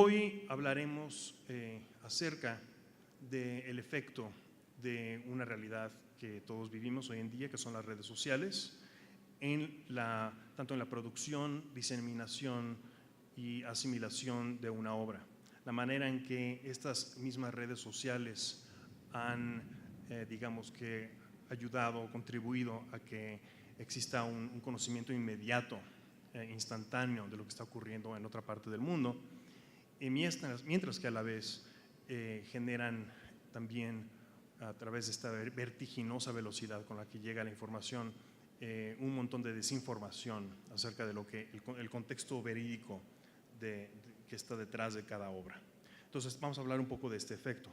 Hoy hablaremos acerca del efecto de una realidad que todos vivimos hoy en día, que son las redes sociales, tanto en la producción, diseminación y asimilación de una obra. La manera en que estas mismas redes sociales han, digamos que, ayudado o contribuido a que exista un conocimiento inmediato, instantáneo de lo que está ocurriendo en otra parte del mundo, y mientras que a la vez generan también, a través de esta vertiginosa velocidad con la que llega la información, un montón de desinformación acerca de lo que el contexto verídico que está detrás de cada obra. Entonces vamos a hablar un poco de este efecto.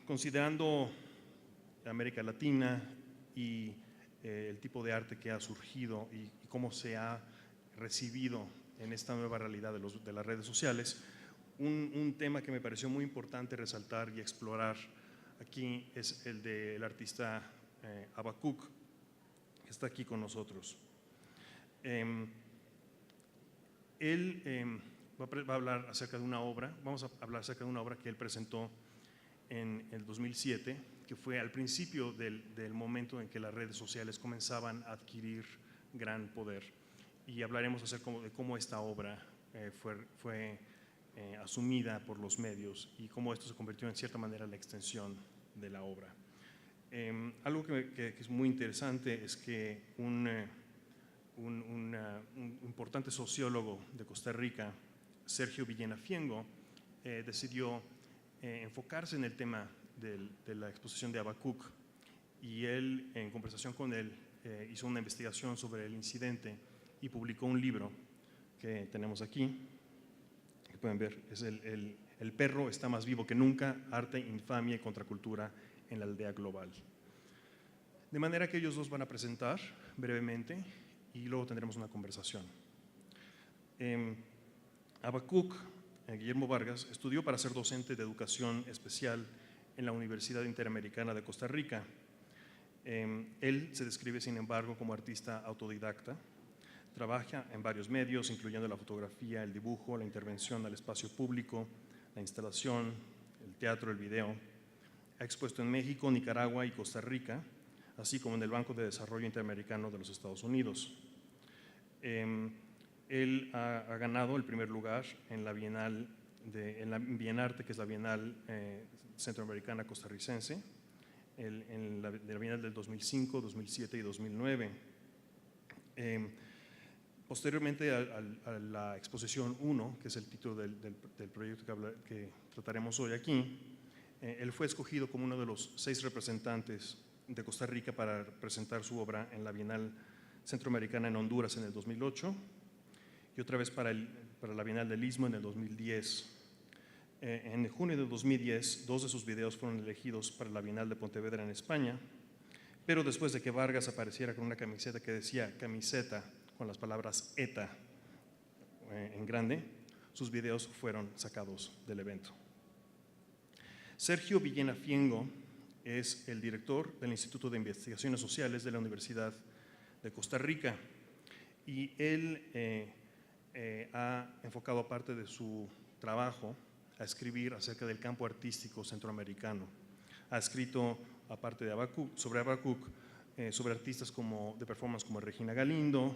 Considerando América Latina y el tipo de arte que ha surgido y cómo se ha recibido en esta nueva realidad de las redes sociales, un tema que me pareció muy importante resaltar y explorar aquí es el del artista Habacuc, que está aquí con nosotros. Él va a hablar acerca de una obra, vamos a hablar acerca de una obra que él presentó en el 2007, que fue al principio del momento en que las redes sociales comenzaban a adquirir gran poder. Y hablaremos acerca de cómo esta obra fue asumida por los medios y cómo esto se convirtió en cierta manera en la extensión de la obra. Algo que es muy interesante es que un importante sociólogo de Costa Rica, Sergio Villena Fiengo, decidió enfocarse en el tema de la exposición de Habacuc, y él, en conversación con él, hizo una investigación sobre el incidente y publicó un libro que tenemos aquí, que pueden ver, es El perro está más vivo que nunca, arte, infamia y contracultura en la aldea global. De manera que ellos dos van a presentar brevemente y luego tendremos una conversación. Habacuc, Guillermo Vargas, estudió para ser docente de educación especial en la Universidad Interamericana de Costa Rica. Él se describe, sin embargo, como artista autodidacta. Trabaja en varios medios, incluyendo la fotografía, el dibujo, la intervención al espacio público, la instalación, el teatro, el video. Ha expuesto en México, Nicaragua y Costa Rica, así como en el Banco de Desarrollo Interamericano de los Estados Unidos. Él ha ganado el primer lugar en la Bienal Bienarte, que es la Bienal Centroamericana Costarricense, de la Bienal del 2005, 2007 y 2009. Posteriormente a la exposición 1, que es el título del proyecto que trataremos hoy aquí, él fue escogido como uno de los 6 representantes de Costa Rica para presentar su obra en la Bienal Centroamericana en Honduras en el 2008 y otra vez para la Bienal del Istmo en el 2010. En junio de 2010, 2 de sus videos fueron elegidos para la Bienal de Pontevedra en España, pero después de que Vargas apareciera con una camiseta que decía camiseta con las palabras ETA en grande, sus videos fueron sacados del evento. Sergio Villena Fiengo es el director del Instituto de Investigaciones Sociales de la Universidad de Costa Rica, y él ha enfocado parte de su trabajo a escribir acerca del campo artístico centroamericano. Ha escrito, aparte de Habacuc, sobre artistas de performance como Regina Galindo,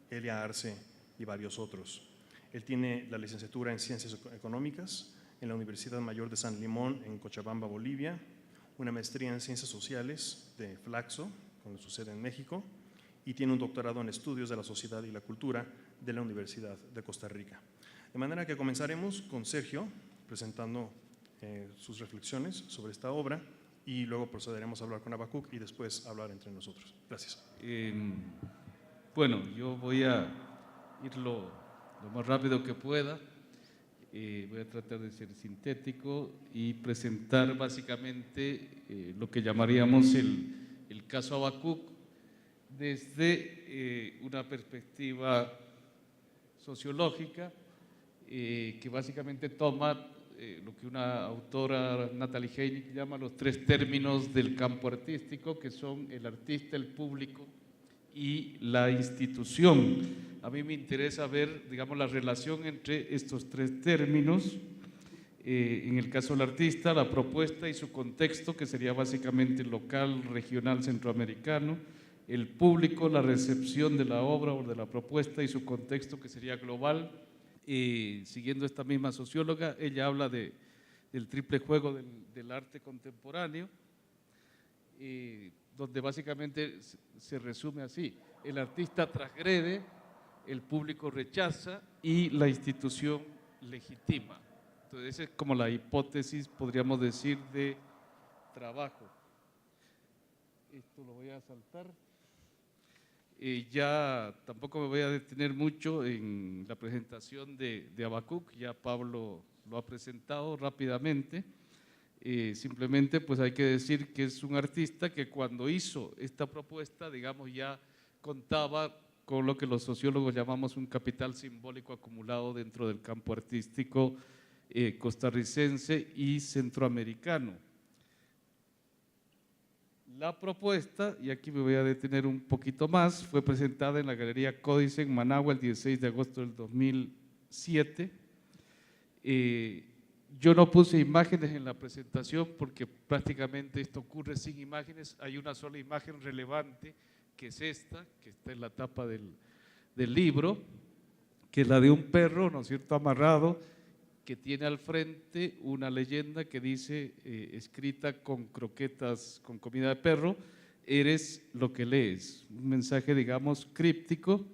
Elia Arce y varios otros. Él tiene la licenciatura en Ciencias Económicas en la Universidad Mayor de San Limón en Cochabamba, Bolivia, una maestría en Ciencias Sociales de Flaxo, con su sede en México, y tiene un doctorado en Estudios de la Sociedad y la Cultura de la Universidad de Costa Rica. De manera que comenzaremos con Sergio presentando sus reflexiones sobre esta obra, y luego procederemos a hablar con Habacuc y después hablar entre nosotros. Gracias. Bueno, yo voy a ir lo más rápido que pueda. Voy a tratar de ser sintético y presentar básicamente lo que llamaríamos el caso Habacuc desde una perspectiva sociológica que básicamente toma lo que una autora, Natalie Heinig, llama los 3 términos del campo artístico, que son el artista, el público y la institución. a mí me interesa ver, digamos, la relación entre estos tres términos. En el caso del artista, la propuesta y su contexto, que sería básicamente local, regional, centroamericano; el público, la recepción de la obra o de la propuesta y su contexto, que sería global. Siguiendo esta misma socióloga, ella habla del triple juego del arte contemporáneo, donde básicamente se resume así: el artista transgrede, el público rechaza y la institución legitima. Entonces, esa es como la hipótesis, podríamos decir, de trabajo. Esto lo voy a saltar. Ya tampoco me voy a detener mucho en la presentación de Habacuc, ya Pablo lo ha presentado rápidamente. Simplemente pues hay que decir que es un artista que cuando hizo esta propuesta, digamos, ya contaba con lo que los sociólogos llamamos un capital simbólico acumulado dentro del campo artístico costarricense y centroamericano. La propuesta, y aquí me voy a detener un poquito más, fue presentada en la Galería Códice en Managua el 16 de agosto del 2007. Yo no puse imágenes en la presentación porque prácticamente esto ocurre sin imágenes. Hay una sola imagen relevante, que es esta, que está en la tapa del libro, que es la de un perro, ¿no es cierto?, amarrado, que tiene al frente una leyenda que dice, escrita con croquetas, con comida de perro: eres lo que lees. Un mensaje, digamos, críptico.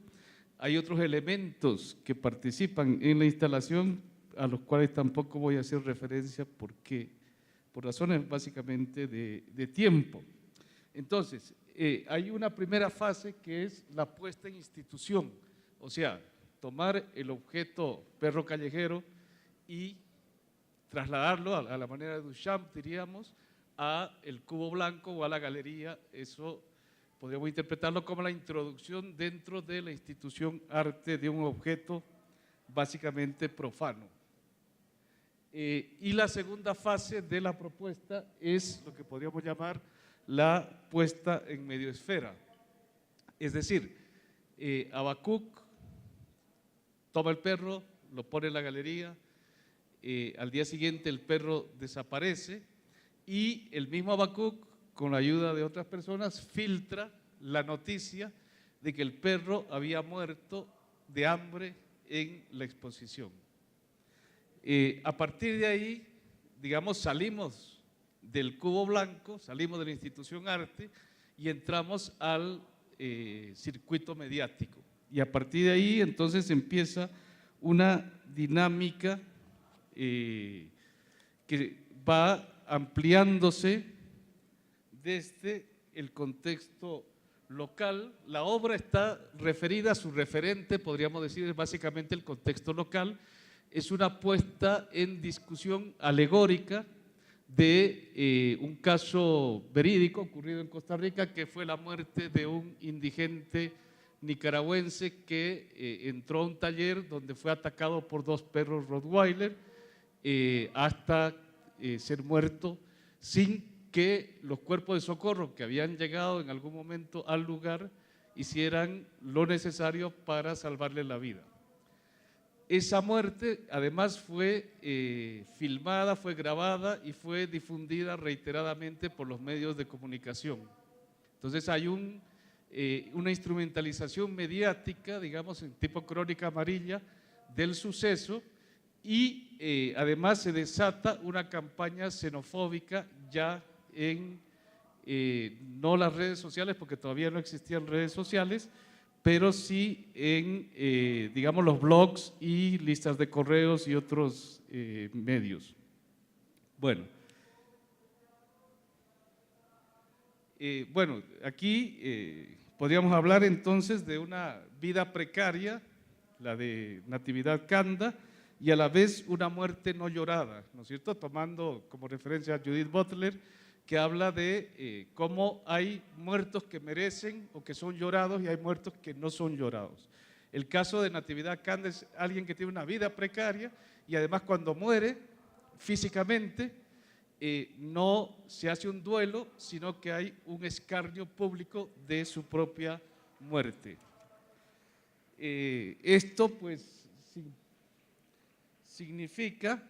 Hay otros elementos que participan en la instalación, a los cuales tampoco voy a hacer referencia porque, por razones básicamente de tiempo. Entonces, hay una primera fase que es la puesta en institución, o sea, tomar el objeto perro callejero y trasladarlo a la manera de Duchamp, diríamos, a el cubo blanco o a la galería. Eso podríamos interpretarlo como la introducción dentro de la institución arte de un objeto básicamente profano. Y la segunda fase de la propuesta es lo que podríamos llamar la puesta en medioesfera. Es decir, Habacuc toma el perro, lo pone en la galería. Al día siguiente el perro desaparece y el mismo Habacuc, con la ayuda de otras personas, filtra la noticia de que el perro había muerto de hambre en la exposición. A partir de ahí, digamos, salimos del cubo blanco, salimos de la institución arte y entramos al circuito mediático. Y a partir de ahí entonces empieza una dinámica que va ampliándose desde el contexto local. La obra está referida a su referente, podríamos decir, es básicamente el contexto local. Es una puesta en discusión alegórica de un caso verídico ocurrido en Costa Rica, que fue la muerte de un indigente nicaragüense que entró a un taller donde fue atacado por 2 perros Rottweiler hasta ser muerto, sin que los cuerpos de socorro que habían llegado en algún momento al lugar hicieran lo necesario para salvarle la vida. Esa muerte además fue filmada, fue grabada y fue difundida reiteradamente por los medios de comunicación. Entonces hay una instrumentalización mediática, digamos, en tipo crónica amarilla del suceso, y además se desata una campaña xenofóbica ya en, no las redes sociales, porque todavía no existían redes sociales, pero sí en, digamos, los blogs y listas de correos y otros medios. Bueno, aquí podríamos hablar entonces de una vida precaria, la de Natividad Canda, y a la vez una muerte no llorada, ¿no es cierto?, tomando como referencia a Judith Butler, que habla de cómo hay muertos que merecen o que son llorados y hay muertos que no son llorados. El caso de Natividad Canda es alguien que tiene una vida precaria y además cuando muere físicamente no se hace un duelo, sino que hay un escarnio público de su propia muerte. Esto pues significa,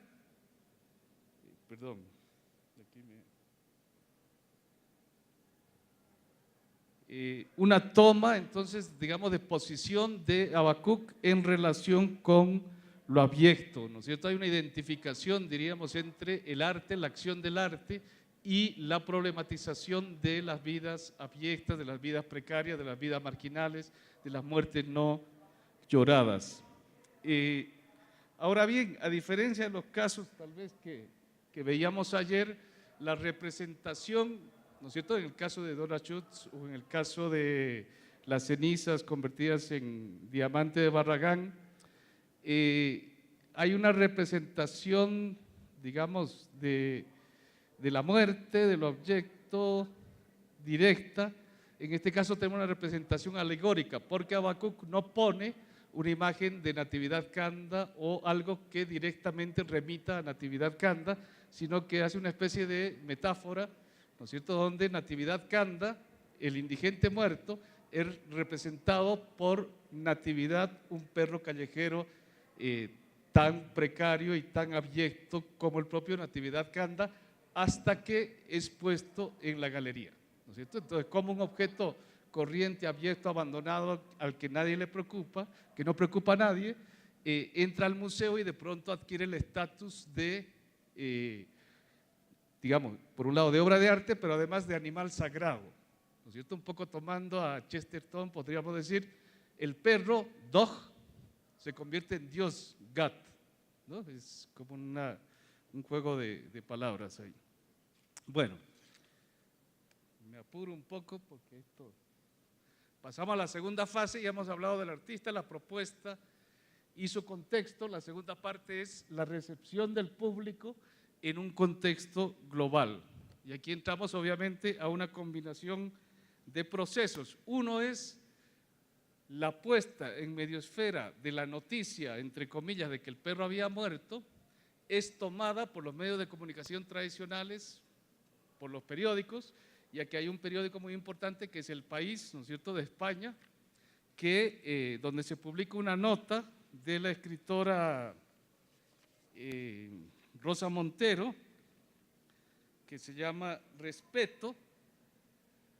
perdón, aquí una toma, entonces, digamos, de posición de Habacuc en relación con lo abyecto, ¿no es cierto? Hay una identificación, diríamos, entre el arte, la acción del arte y la problematización de las vidas abyectas, de las vidas precarias, de las vidas marginales, de las muertes no lloradas. Ahora bien, a diferencia de los casos tal vez que veíamos ayer, la representación, ¿no es cierto?, en el caso de Dora Schutz o en el caso de las cenizas convertidas en diamante de Barragán, hay una representación, digamos, de la muerte, del objeto directa. En este caso tenemos una representación alegórica, porque Habacuc no pone una imagen de Natividad Canda o algo que directamente remita a Natividad Canda, sino que hace una especie de metáfora, ¿no es cierto?, donde Natividad Canda, el indigente muerto, es representado por Natividad, un perro callejero tan precario y tan abyecto como el propio Natividad Canda, hasta que es puesto en la galería, ¿no es cierto? Entonces, como un objeto corriente, abyecto, abandonado, al que nadie le preocupa, que no preocupa a nadie, entra al museo y de pronto adquiere el estatus de, digamos, por un lado de obra de arte, pero además de animal sagrado, ¿no es cierto? Un poco tomando a Chesterton, podríamos decir, el perro, dog, se convierte en Dios, God, ¿no? Es como un juego de palabras ahí. Bueno, me apuro un poco porque esto… Pasamos a la segunda fase, ya hemos hablado del artista, la propuesta y su contexto. La segunda parte es la recepción del público en un contexto global. Y aquí entramos obviamente a una combinación de procesos. Uno es la puesta en mediosfera de la noticia, entre comillas, de que el perro había muerto, es tomada por los medios de comunicación tradicionales, por los periódicos, y aquí hay un periódico muy importante que es El País, ¿no es cierto?, de España, que, donde se publica una nota de la escritora Rosa Montero, que se llama Respeto,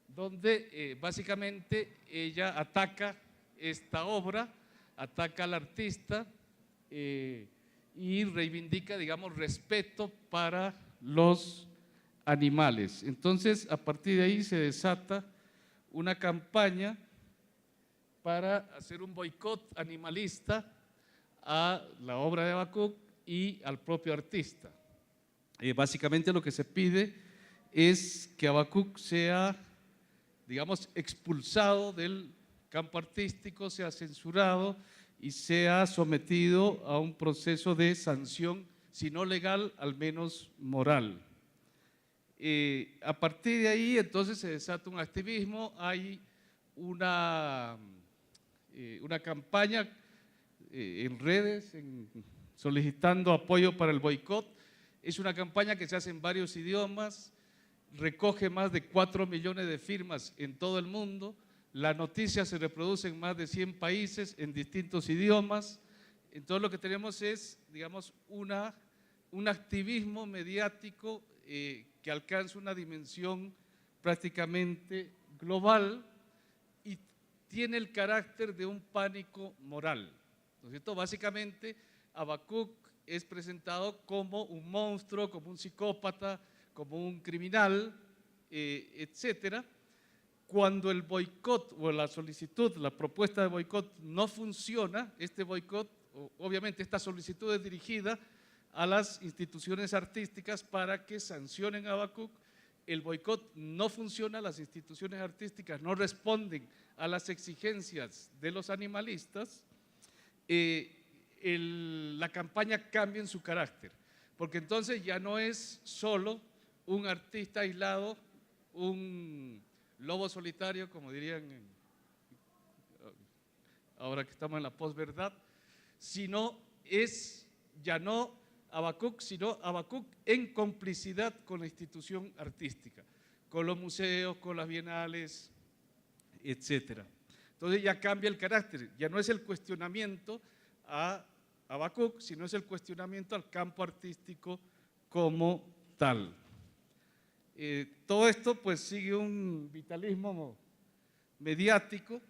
donde básicamente ella ataca esta obra, ataca al artista y reivindica, digamos, respeto para los animales. Entonces, a partir de ahí se desata una campaña para hacer un boicot animalista a la obra de Habacuc y al propio artista. Básicamente lo que se pide es que Habacuc sea, digamos, expulsado del campo artístico, sea censurado y sea sometido a un proceso de sanción, si no legal, al menos moral. A partir de ahí entonces se desata un activismo, hay una campaña en redes solicitando apoyo para el boicot. Es una campaña que se hace en varios idiomas, recoge más de 4 millones de firmas en todo el mundo, la noticia se reproduce en más de 100 países en distintos idiomas. Entonces lo que tenemos es, digamos, un activismo mediático que alcanza una dimensión prácticamente global y tiene el carácter de un pánico moral, ¿no es cierto? Básicamente, Habacuc es presentado como un monstruo, como un psicópata, como un criminal, etcétera. Cuando el boicot o la solicitud, la propuesta de boicot no funciona, este boicot, obviamente esta solicitud es dirigida a las instituciones artísticas para que sancionen a Habacuc. El boicot no funciona, las instituciones artísticas no responden a las exigencias de los animalistas, la campaña cambia en su carácter, porque entonces ya no es solo un artista aislado, un lobo solitario, como dirían ahora que estamos en la posverdad, sino es ya no Habacuc, sino Habacuc en complicidad con la institución artística, con los museos, con las bienales, etcétera. Entonces ya cambia el carácter, ya no es el cuestionamiento a Habacuc, sino es el cuestionamiento al campo artístico como tal. Todo esto pues sigue un vitalismo mediático,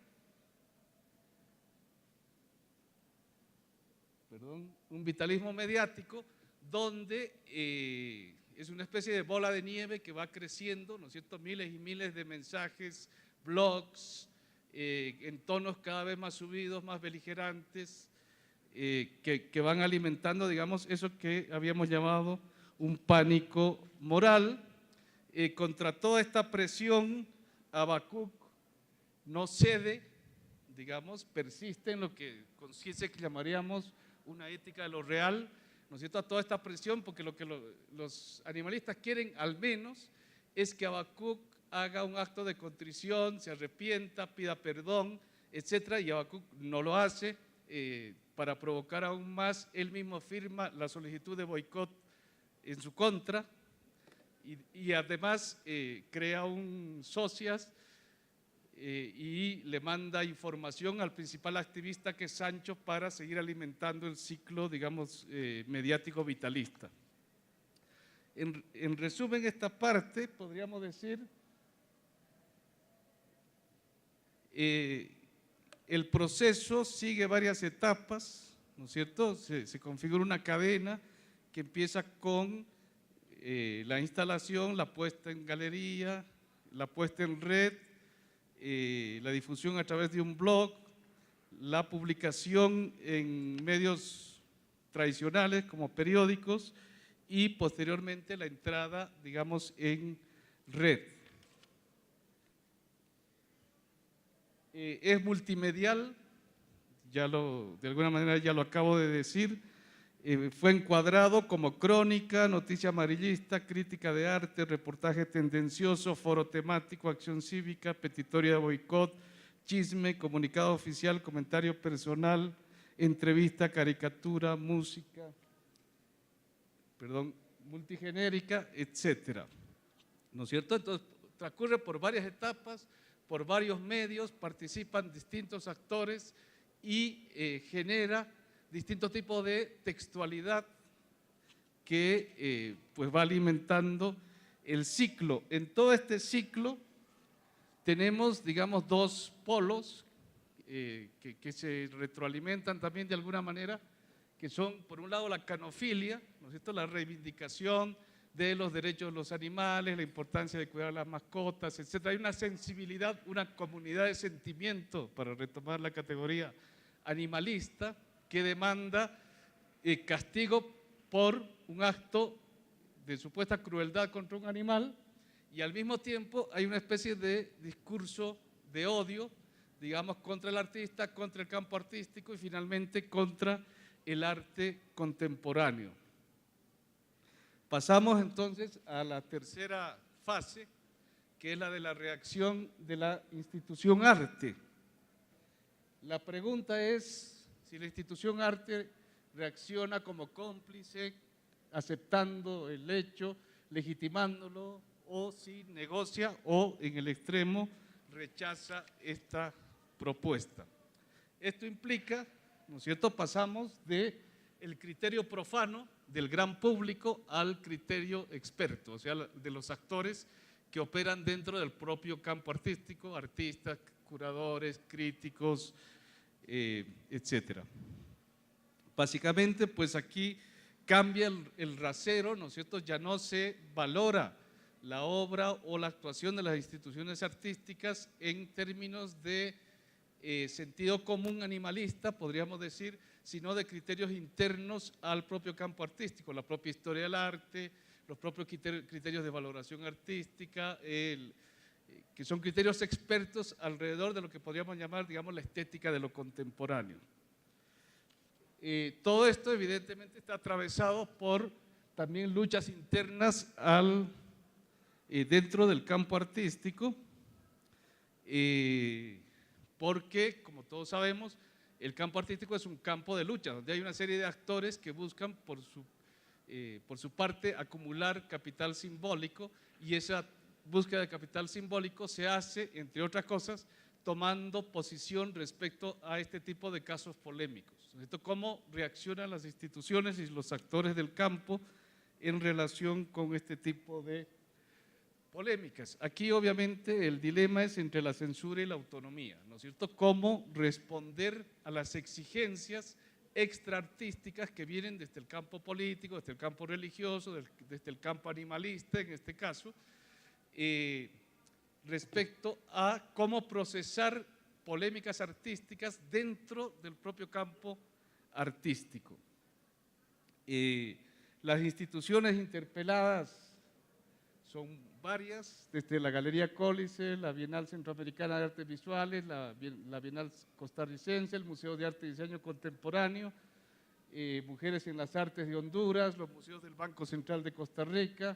donde es una especie de bola de nieve que va creciendo, ¿no es cierto? Miles y miles de mensajes, blogs, en tonos cada vez más subidos, más beligerantes, que van alimentando, digamos, eso que habíamos llamado un pánico moral. Contra toda esta presión, Habacuc no cede, digamos, persiste en lo que conciencia que llamaríamos una ética de lo real, ¿no es cierto?, a toda esta presión, porque lo que los animalistas quieren al menos es que Habacuc haga un acto de contrición, se arrepienta, pida perdón, etcétera, y Habacuc no lo hace. Para provocar aún más, él mismo firma la solicitud de boicot en su contra y además crea un socias y le manda información al principal activista, que es Sancho, para seguir alimentando el ciclo, digamos, mediático vitalista. En resumen, esta parte podríamos decir el proceso sigue varias etapas, ¿no es cierto? Se configura una cadena que empieza con la instalación, la puesta en galería, la puesta en red, la difusión a través de un blog, la publicación en medios tradicionales como periódicos y posteriormente la entrada, digamos, en red. Es multimedial, de alguna manera ya lo acabo de decir. Fue encuadrado como crónica, noticia amarillista, crítica de arte, reportaje tendencioso, foro temático, acción cívica, petitoria de boicot, chisme, comunicado oficial, comentario personal, entrevista, caricatura, música, multigenérica, etcétera. ¿No es cierto? Entonces transcurre por varias etapas, por varios medios, participan distintos actores y genera distintos tipos de textualidad que pues va alimentando el ciclo. En todo este ciclo tenemos, digamos, dos polos que se retroalimentan también de alguna manera, que son, por un lado, la canofilia, ¿no es cierto?, la reivindicación de los derechos de los animales, la importancia de cuidar a las mascotas, etc. Hay una sensibilidad, una comunidad de sentimiento, para retomar la categoría animalista, que demanda castigo por un acto de supuesta crueldad contra un animal, y al mismo tiempo hay una especie de discurso de odio, digamos, contra el artista, contra el campo artístico y finalmente contra el arte contemporáneo. Pasamos entonces a la tercera fase, que es la de la reacción de la institución arte. La pregunta es si la institución arte reacciona como cómplice, aceptando el hecho, legitimándolo, o si negocia o, en el extremo, rechaza esta propuesta. Esto implica, ¿no es cierto?, pasamos del criterio profano del gran público al criterio experto, o sea, de los actores que operan dentro del propio campo artístico, artistas, curadores, críticos, etcétera. Básicamente, pues aquí cambia el rasero, ¿no es cierto? Ya no se valora la obra o la actuación de las instituciones artísticas en términos de sentido común animalista, podríamos decir, sino de criterios internos al propio campo artístico, la propia historia del arte, los propios criterios de valoración artística, que son criterios expertos alrededor de lo que podríamos llamar, digamos, la estética de lo contemporáneo. Todo esto evidentemente está atravesado por también luchas internas dentro del campo artístico, porque, como todos sabemos, el campo artístico es un campo de lucha, donde hay una serie de actores que buscan por su parte acumular capital simbólico, y esa búsqueda de capital simbólico se hace, entre otras cosas, tomando posición respecto a este tipo de casos polémicos, ¿no es cierto? Cómo reaccionan las instituciones y los actores del campo en relación con este tipo de polémicas. Aquí obviamente el dilema es entre la censura y la autonomía, ¿no es cierto? Cómo responder a las exigencias extraartísticas que vienen desde el campo político, desde el campo religioso, desde el campo animalista en este caso, respecto a cómo procesar polémicas artísticas dentro del propio campo artístico. Las instituciones interpeladas son varias, desde la Galería Cólice, la Bienal Centroamericana de Artes Visuales, la Bienal Costarricense, el Museo de Arte y Diseño Contemporáneo, Mujeres en las Artes de Honduras, los museos del Banco Central de Costa Rica,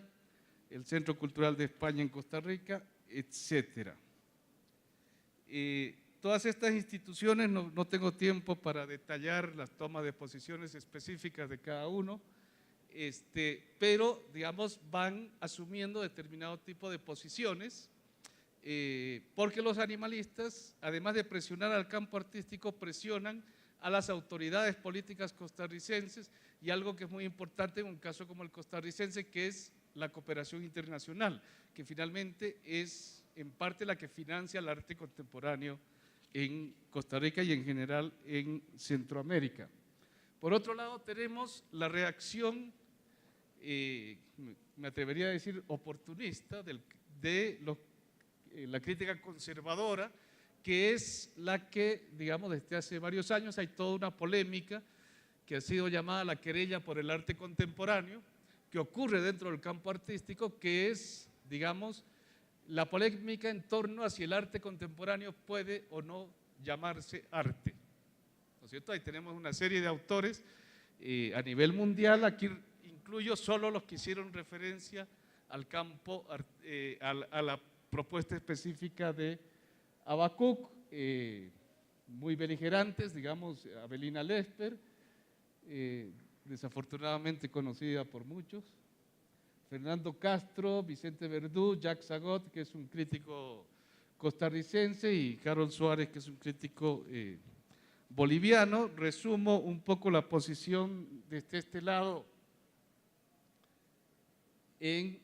el Centro Cultural de España en Costa Rica, etcétera. Todas estas instituciones, no tengo tiempo para detallar las tomas de posiciones específicas de cada uno, pero digamos van asumiendo determinado tipo de posiciones, porque los animalistas, además de presionar al campo artístico, presionan a las autoridades políticas costarricenses, y algo que es muy importante en un caso como el costarricense, que es la cooperación internacional, que finalmente es en parte la que financia el arte contemporáneo en Costa Rica y en general en Centroamérica. Por otro lado, tenemos la reacción, me atrevería a decir oportunista, de la crítica conservadora, que es la que, digamos, desde hace varios años hay toda una polémica que ha sido llamada la querella por el arte contemporáneo, que ocurre dentro del campo artístico, que es, digamos, la polémica en torno a si el arte contemporáneo puede o no llamarse arte, ¿no es cierto? Ahí tenemos una serie de autores a nivel mundial, aquí incluyo solo los que hicieron referencia al campo, a la propuesta específica de Habacuc, muy beligerantes, digamos, Avelina Lesper, desafortunadamente conocida por muchos, Fernando Castro, Vicente Verdú, Jacques Sagot, que es un crítico costarricense, y Carol Suárez, que es un crítico boliviano. Resumo un poco la posición desde este lado en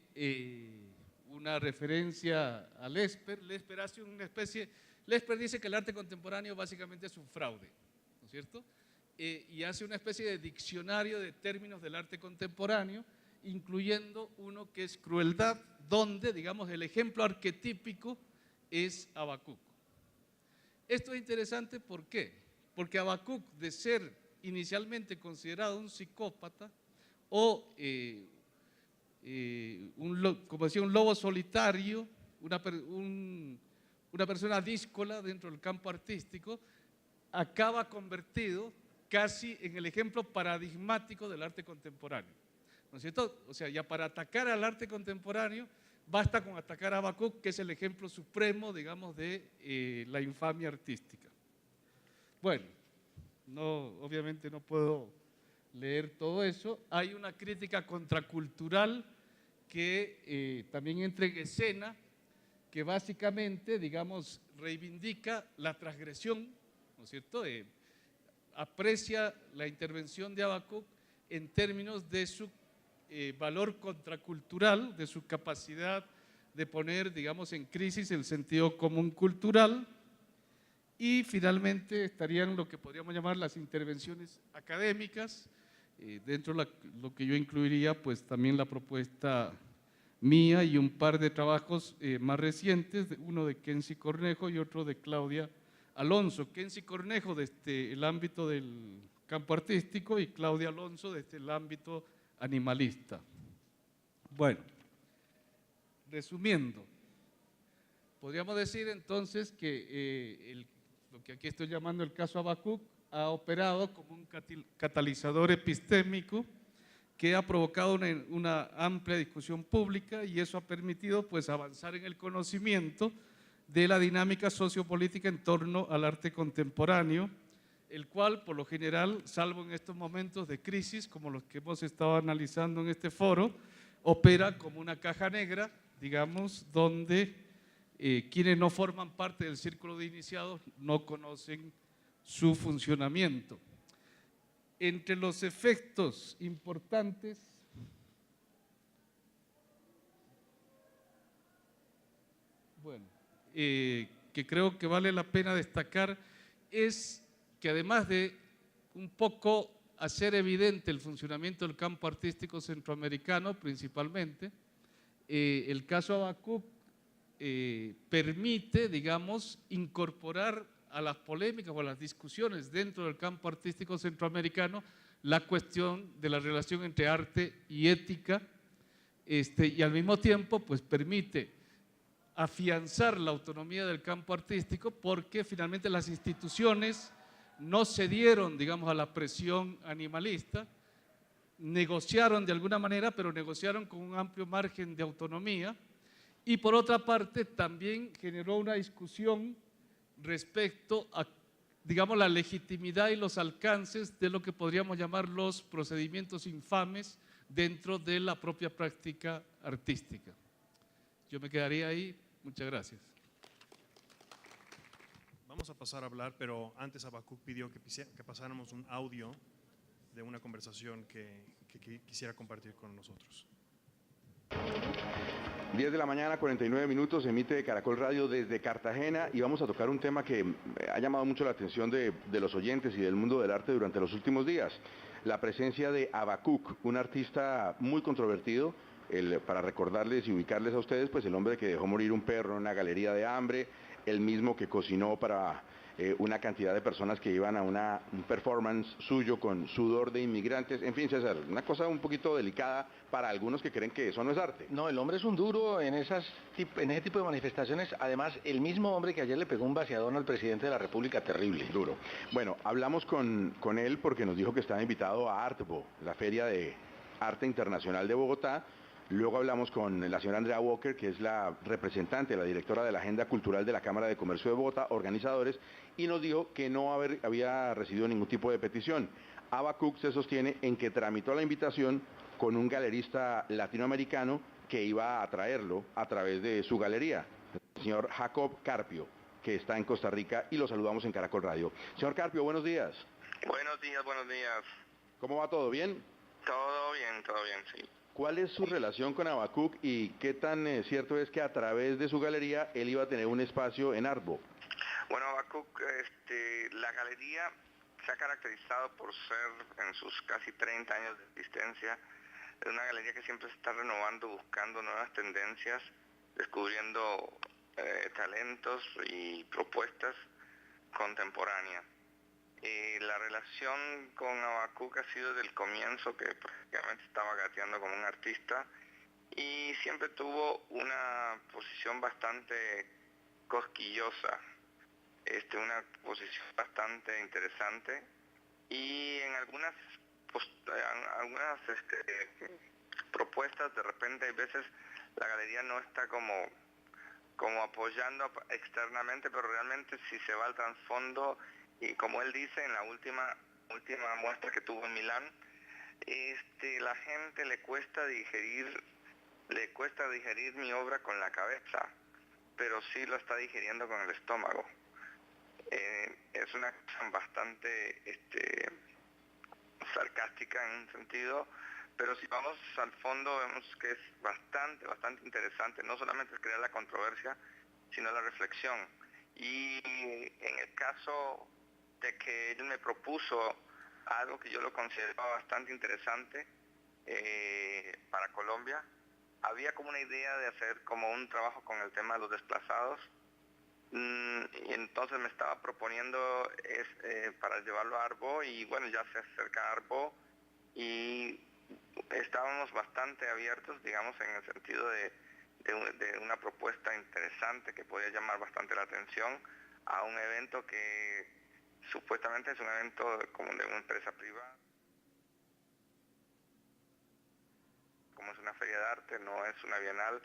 una referencia a Lesper. Lesper hace una especie, Lesper dice que el arte contemporáneo básicamente es un fraude, ¿no es cierto? Y hace una especie de diccionario de términos del arte contemporáneo, incluyendo uno que es crueldad, donde, digamos, el ejemplo arquetípico es Habacuc. Esto es interesante, ¿por qué? Porque Habacuc, de ser inicialmente considerado un psicópata o como decía, un lobo solitario, una persona díscola dentro del campo artístico, acaba convertido casi en el ejemplo paradigmático del arte contemporáneo, ¿no es cierto? O sea, ya para atacar al arte contemporáneo basta con atacar a Habacuc, que es el ejemplo supremo, digamos, de la infamia artística. Bueno, obviamente no puedo leer todo eso. Hay una crítica contracultural que también entra en escena, que básicamente, digamos, reivindica la transgresión, ¿no es cierto? Aprecia la intervención de Habacuc en términos de su valor contracultural, de su capacidad de poner, digamos, en crisis el sentido común cultural. Y finalmente estarían lo que podríamos llamar las intervenciones académicas, dentro de lo que yo incluiría pues también la propuesta mía y un par de trabajos más recientes, uno de Kensi Cornejo y otro de Claudia Alonso. Kensi Cornejo desde el ámbito del campo artístico y Claudia Alonso desde el ámbito animalista. Bueno, resumiendo, podríamos decir entonces que lo que aquí estoy llamando el caso Habacuc ha operado como un catalizador epistémico que ha provocado una amplia discusión pública, y eso ha permitido pues avanzar en el conocimiento de la dinámica sociopolítica en torno al arte contemporáneo, el cual por lo general, salvo en estos momentos de crisis como los que hemos estado analizando en este foro, opera como una caja negra, digamos, donde quienes no forman parte del círculo de iniciados no conocen su funcionamiento. Entre los efectos importantes, bueno, que creo que vale la pena destacar es que además de un poco hacer evidente el funcionamiento del campo artístico centroamericano principalmente, el caso Habacuc permite, digamos, incorporar a las polémicas o a las discusiones dentro del campo artístico centroamericano la cuestión de la relación entre arte y ética, y al mismo tiempo pues permite afianzar la autonomía del campo artístico porque finalmente las instituciones no cedieron, digamos, a la presión animalista, negociaron de alguna manera, pero negociaron con un amplio margen de autonomía, y por otra parte también generó una discusión respecto a, digamos, la legitimidad y los alcances de lo que podríamos llamar los procedimientos infames dentro de la propia práctica artística. Yo me quedaría ahí. Muchas gracias. Vamos a pasar a hablar, pero antes Habacuc pidió que pasáramos un audio de una conversación que quisiera compartir con nosotros. 10 de la mañana, 49 minutos, emite Caracol Radio desde Cartagena y vamos a tocar un tema que ha llamado mucho la atención de los oyentes y del mundo del arte durante los últimos días. La presencia de Habacuc, un artista muy controvertido, para recordarles y ubicarles a ustedes, pues el hombre que dejó morir un perro en una galería de hambre, el mismo que cocinó para una cantidad de personas que iban a un performance suyo con sudor de inmigrantes. En fin, César, una cosa un poquito delicada para algunos que creen que eso no es arte. No, el hombre es un duro en ese tipo de manifestaciones. Además, el mismo hombre que ayer le pegó un vaciadón al presidente de la República, terrible. Duro. Bueno, hablamos con él porque nos dijo que estaba invitado a Artbo, la Feria de Arte Internacional de Bogotá. Luego hablamos con la señora Andrea Walker, que es la representante, la directora de la Agenda Cultural de la Cámara de Comercio de Bogotá, organizadores, y nos dijo que no había recibido ningún tipo de petición. Habacuc se sostiene en que tramitó la invitación con un galerista latinoamericano que iba a traerlo a través de su galería, el señor Jacob Carpio, que está en Costa Rica, y lo saludamos en Caracol Radio. Señor Carpio, buenos días. Buenos días, buenos días. ¿Cómo va todo? ¿Bien? Todo bien, sí. ¿Cuál es su relación con Habacuc y qué tan cierto es que a través de su galería él iba a tener un espacio en Artbo? Bueno, Habacuc, la galería se ha caracterizado por ser, en sus casi 30 años de existencia, una galería que siempre se está renovando, buscando nuevas tendencias, descubriendo talentos y propuestas contemporáneas. La relación con Habacuc ha sido desde el comienzo, que prácticamente estaba gateando como un artista, y siempre tuvo una posición bastante cosquillosa, una posición bastante interesante, y en algunas propuestas de repente hay veces la galería no está como apoyando externamente, pero realmente si se va al trasfondo, y como él dice en la última muestra que tuvo en Milán, la gente le cuesta digerir mi obra con la cabeza, pero sí lo está digiriendo con el estómago. Es una cosa bastante sarcástica en un sentido, pero si vamos al fondo vemos que es bastante interesante. No solamente es crear la controversia, sino la reflexión. Y en el caso de que él me propuso algo que yo lo consideraba bastante interesante para Colombia, había como una idea de hacer como un trabajo con el tema de los desplazados, y entonces me estaba proponiendo para llevarlo a Artbo, y bueno, ya se acerca a Artbo y estábamos bastante abiertos, digamos, en el sentido de una propuesta interesante que podía llamar bastante la atención a un evento que supuestamente es un evento como de una empresa privada. Como es una feria de arte, no es una bienal,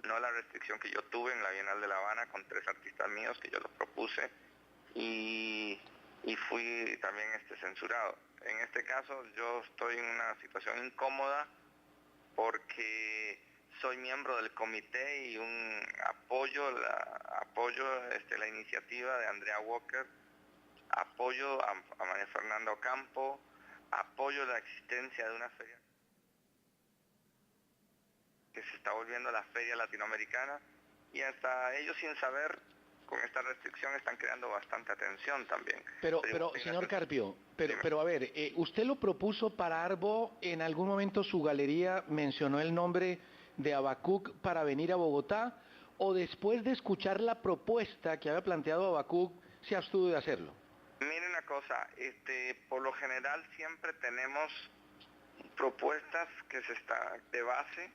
no la restricción que yo tuve en la Bienal de La Habana con 3 artistas míos que yo los propuse, y fui también censurado. En este caso yo estoy en una situación incómoda porque soy miembro del comité y apoyo la iniciativa de Andrea Walker, apoyo a María Fernanda Ocampo, apoyo la existencia de una feria que se está volviendo la feria latinoamericana, y hasta ellos, sin saber, con esta restricción están creando bastante atención también. Pero señor Carpio, pero a ver, usted lo propuso para Arbo, en algún momento su galería mencionó el nombre de Habacuc para venir a Bogotá, o después de escuchar la propuesta que había planteado Habacuc, se abstuvo de hacerlo. Mire una cosa, por lo general siempre tenemos propuestas de base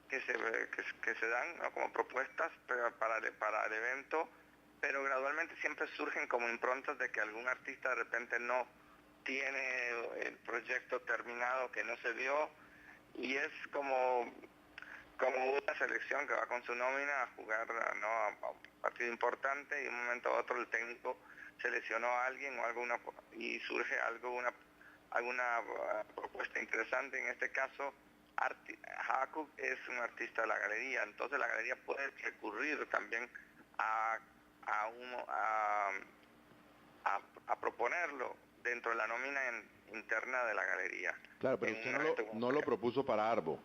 que se dan, ¿no?, como propuestas para el evento, pero gradualmente siempre surgen como improntas de que algún artista de repente no tiene el proyecto terminado, que no se dio, y es como una selección que va con su nómina a jugar, ¿no?, a un partido importante, y de un momento a otro el técnico seleccionó a alguien y surge alguna propuesta interesante. En este caso, Habacuc es un artista de la galería, entonces la galería puede recurrir también a proponerlo dentro de la nómina interna de la galería. Claro, pero usted no lo propuso para Arbo.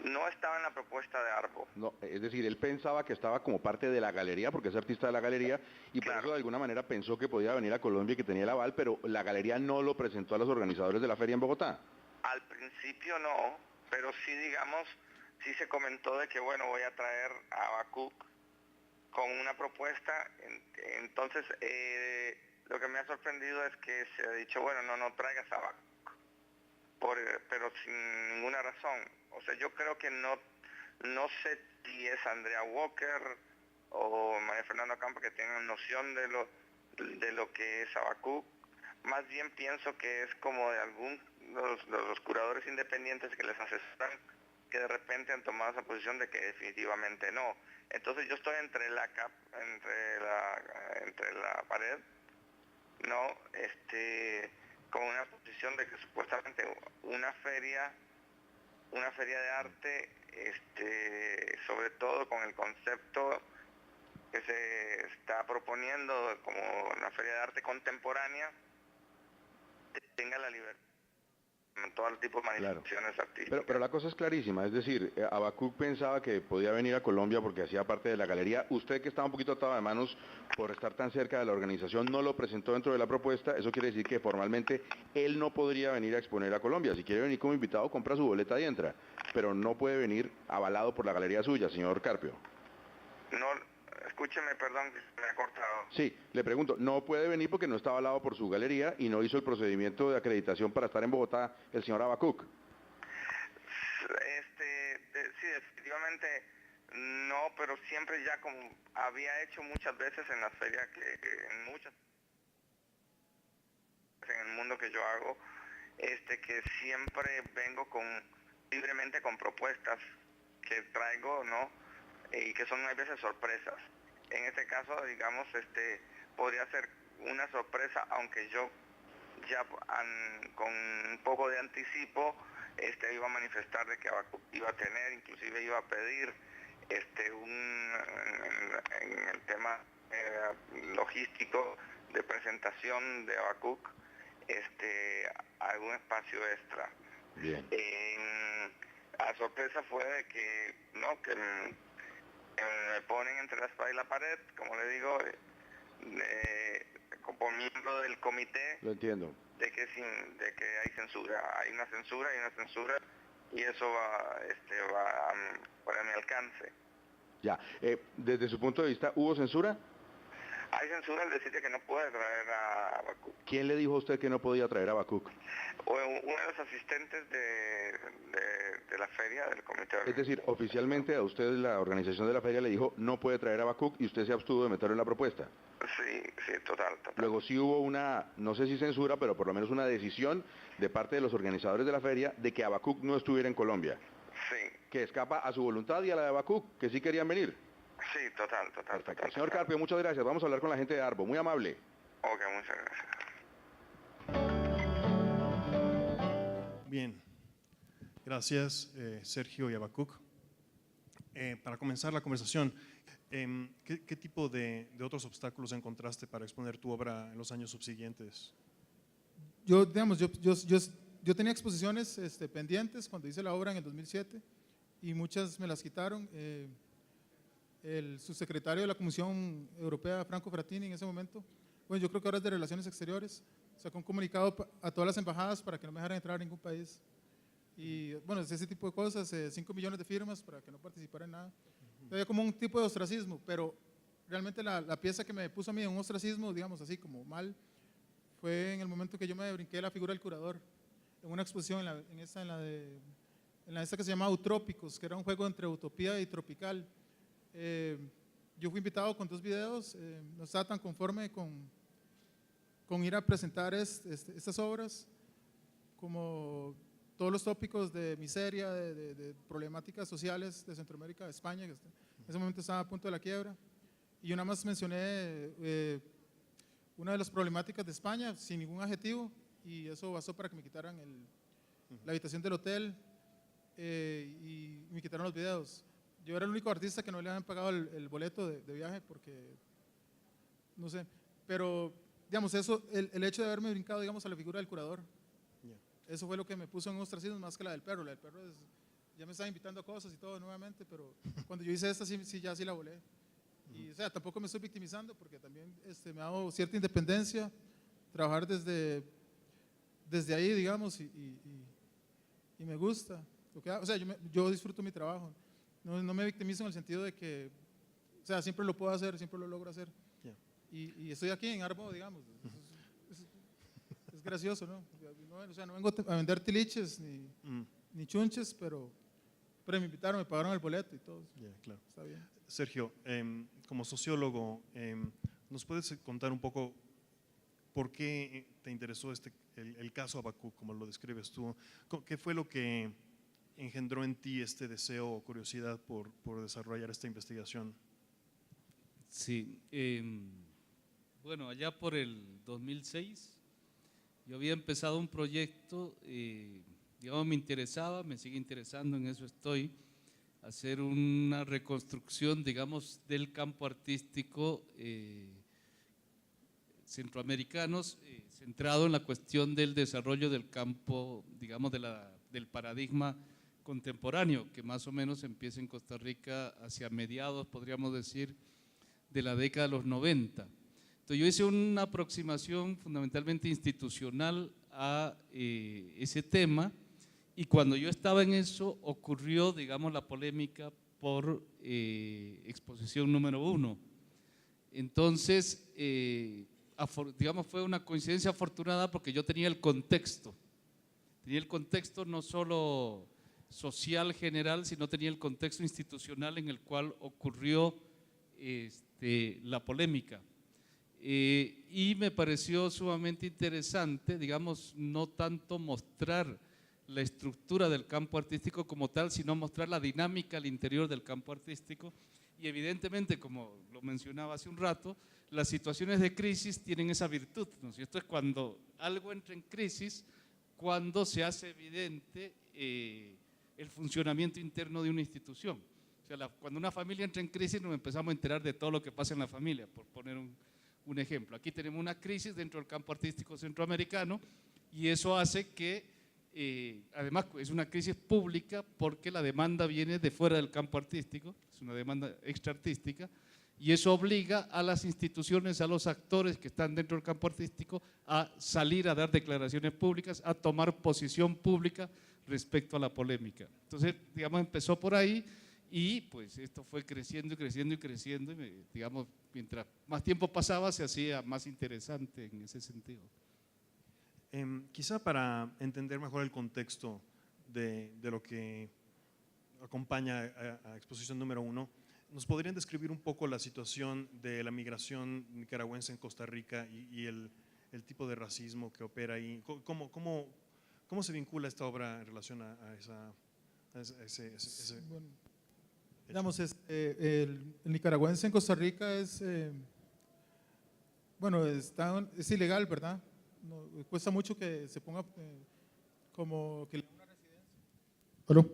No estaba en la propuesta de Arbo. No, es decir, él pensaba que estaba como parte de la galería, porque es artista de la galería, y Claro. por eso de alguna manera pensó que podía venir a Colombia y que tenía el aval, pero la galería no lo presentó a los organizadores de la feria en Bogotá. Al principio no, pero sí, digamos, sí se comentó de que, bueno, voy a traer a Habacuc con una propuesta. Entonces, lo que me ha sorprendido es que se ha dicho, bueno, no traigas a Habacuc, pero sin ninguna razón. O sea, yo creo que no sé si es Andrea Walker o María Fernanda Ocampo que tengan noción de lo que es Habacuc. Más bien pienso que es como de los curadores independientes que les asesoran, que de repente han tomado esa posición de que definitivamente no. Entonces yo estoy entre la pared, no, con una posición de que supuestamente una feria de arte, sobre todo con el concepto que se está proponiendo como una feria de arte contemporánea, tenga la libertad en todo el tipo de manifestaciones artísticas. Pero la cosa es clarísima, es decir, Habacuc pensaba que podía venir a Colombia porque hacía parte de la galería. Usted, que estaba un poquito atado de manos por estar tan cerca de la organización, no lo presentó dentro de la propuesta. Eso quiere decir que formalmente él no podría venir a exponer a Colombia. Si quiere venir como invitado, compra su boleta y entra, pero no puede venir avalado por la galería suya, señor Carpio. No, escúcheme, perdón, que me ha cortado. Sí, le pregunto, no puede venir porque no está avalado por su galería y no hizo el procedimiento de acreditación para estar en Bogotá el señor Habacuc. Sí, definitivamente no, pero siempre ya como había hecho muchas veces en las ferias, en el mundo que yo hago, que siempre vengo libremente con propuestas que traigo, ¿no? Y que son a veces sorpresas. En este caso, digamos, podría ser una sorpresa, aunque yo ya con un poco de anticipo iba a manifestar de que Habacuc iba a tener, inclusive iba a pedir en el tema logístico de presentación de Habacuc, algún espacio extra. Bien. La sorpresa fue de que me ponen entre la espada y la pared, como le digo, como miembro del comité. Lo entiendo. De que hay censura, hay una censura, y eso va fuera de mi alcance. Ya, desde su punto de vista, ¿hubo censura? Hay censura al decirte que no puede traer a Habacuc. ¿Quién le dijo a usted que no podía traer a Habacuc? Uno de los asistentes de la feria, del comité. Es decir, oficialmente a usted la organización de la feria le dijo no puede traer a Habacuc y usted se abstuvo de meterlo en la propuesta. Sí, total. Luego sí hubo una, no sé si censura, pero por lo menos una decisión de parte de los organizadores de la feria de que Habacuc no estuviera en Colombia. Sí. Que escapa a su voluntad y a la de Habacuc, que sí querían venir. Sí, total. Señor Carpio, muchas gracias. Vamos a hablar con la gente de Arbo. Muy amable. Ok, muchas gracias. Bien, gracias Sergio y Habacuc. Para comenzar la conversación, ¿qué tipo de otros obstáculos encontraste para exponer tu obra en los años subsiguientes? Yo tenía exposiciones pendientes cuando hice la obra en el 2007 y muchas me las quitaron. El subsecretario de la Comisión Europea, Franco Frattini, en ese momento, bueno, yo creo que ahora es de Relaciones Exteriores, sacó un comunicado a todas las embajadas para que no me dejaran entrar a ningún país. Y bueno, es ese tipo de cosas, 5 millones de firmas para que no participara en nada. Había como un tipo de ostracismo, pero realmente la pieza que me puso a mí en un ostracismo, digamos así, como mal, fue en el momento que yo me brinqué la figura del curador, en una exposición en esta que se llama Utrópicos, que era un juego entre utopía y tropical. Yo fui invitado con 2 videos, no estaba tan conforme con ir a presentar estas obras, como todos los tópicos de miseria, de problemáticas sociales de Centroamérica, de España, que en ese momento estaba a punto de la quiebra. Y yo nada más mencioné una de las problemáticas de España sin ningún adjetivo, y eso bastó para que me quitaran la habitación del hotel y me quitaron los videos. Yo era el único artista que no le habían pagado el boleto de viaje porque, no sé, pero digamos, el hecho de haberme brincado, digamos, a la figura del curador, eso fue lo que me puso en ostracismo más que la del perro. La del perro ya me estaba invitando a cosas y todo nuevamente, pero cuando yo hice esta sí la volé. Y o sea, tampoco me estoy victimizando porque también me ha dado cierta independencia, trabajar desde ahí, digamos, y me gusta. O sea, yo disfruto mi trabajo. No me victimizo en el sentido de que, o sea, siempre lo puedo hacer, siempre lo logro hacer. Y estoy aquí en Arbo, digamos. Es gracioso, ¿no? O sea, no vengo a vender tiliches ni chunches, pero me invitaron, me pagaron el boleto y todo. Claro. Está bien. Sergio, como sociólogo, ¿nos puedes contar un poco por qué te interesó el caso Habacuc, como lo describes tú? ¿Qué fue lo que engendró en ti este deseo o curiosidad por desarrollar esta investigación? Sí, bueno, allá por el 2006 yo había empezado un proyecto, digamos, me interesaba, me sigue interesando, en eso estoy, hacer una reconstrucción, digamos, del campo artístico centroamericanos, centrado en la cuestión del desarrollo del campo, digamos, del paradigma contemporáneo, que más o menos empieza en Costa Rica hacia mediados, podríamos decir, de la década de los 90. Entonces yo hice una aproximación fundamentalmente institucional a ese tema, y cuando yo estaba en eso ocurrió, digamos, la polémica por exposición número 1. Entonces, digamos, fue una coincidencia afortunada porque yo tenía el contexto no solo social general, sino tenía el contexto institucional en el cual ocurrió la polémica. Y me pareció sumamente interesante, digamos, no tanto mostrar la estructura del campo artístico como tal, sino mostrar la dinámica al interior del campo artístico. Y evidentemente, como lo mencionaba hace un rato, las situaciones de crisis tienen esa virtud, ¿no es cierto? Es cuando algo entra en crisis, cuando se hace evidente el funcionamiento interno de una institución. O sea, cuando una familia entra en crisis nos empezamos a enterar de todo lo que pasa en la familia, por poner un ejemplo. Aquí tenemos una crisis dentro del campo artístico centroamericano y eso hace que, además es una crisis pública porque la demanda viene de fuera del campo artístico, es una demanda extraartística, y eso obliga a las instituciones, a los actores que están dentro del campo artístico a salir a dar declaraciones públicas, a tomar posición pública respecto a la polémica. Entonces, digamos, empezó por ahí y pues esto fue creciendo y creciendo y creciendo y digamos, mientras más tiempo pasaba se hacía más interesante en ese sentido. Quizá para entender mejor el contexto de lo que acompaña a exposición número 1, ¿nos podrían describir un poco la situación de la migración nicaragüense en Costa Rica y el tipo de racismo que opera ahí? ¿Cómo se vincula esta obra en relación a ese bueno, digamos, el nicaragüense en Costa Rica es ilegal, ¿verdad? No, cuesta mucho que se ponga como que una residencia. ¿Aló?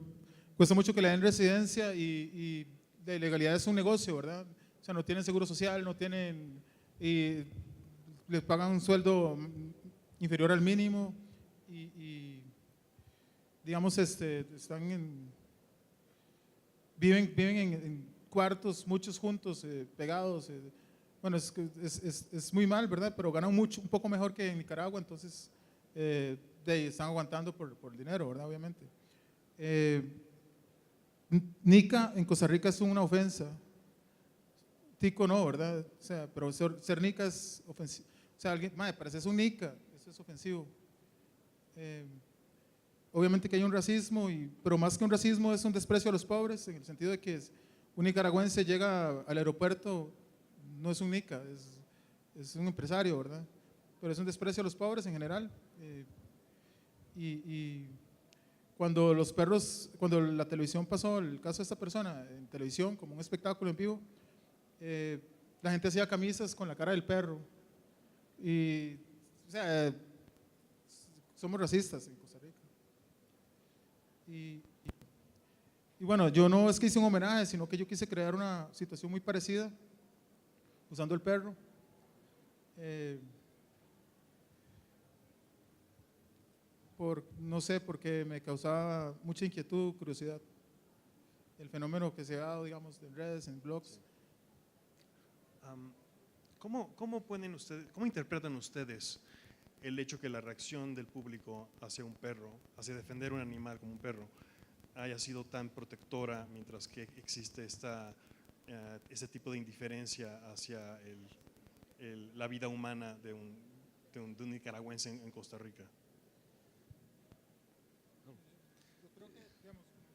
cuesta mucho que le den residencia y la ilegalidad es un negocio, ¿verdad? O sea, no tienen seguro social, no tienen, y les pagan un sueldo inferior al mínimo y digamos, están viven en cuartos, muchos juntos, pegados. Bueno, es muy mal, ¿verdad? Pero ganan mucho, un poco mejor que en Nicaragua, entonces de ahí están aguantando por el dinero, ¿verdad? Obviamente. Nica en Costa Rica es una ofensa. Tico no, ¿verdad? O sea, pero ser nica es ofensivo. O sea, alguien, madre, pareces un nica, eso es ofensivo. Obviamente que hay un racismo, pero más que un racismo es un desprecio a los pobres, en el sentido de que un nicaragüense llega al aeropuerto, no es un nica, es un empresario, ¿verdad? Pero es un desprecio a los pobres en general. Y cuando los perros, cuando la televisión pasó el caso de esta persona en televisión como un espectáculo en vivo, la gente hacía camisas con la cara del perro. Y, o sea, somos racistas en Costa Rica. Y bueno, yo no es que hice un homenaje, sino que yo quise crear una situación muy parecida usando el perro. No sé, porque me causaba mucha inquietud, curiosidad, el fenómeno que se ha dado, digamos, en redes, en blogs. ¿Cómo interpretan ustedes el hecho que la reacción del público hacia un perro, hacia defender un animal como un perro, haya sido tan protectora, mientras que existe ese tipo de indiferencia hacia la vida humana de un nicaragüense en Costa Rica?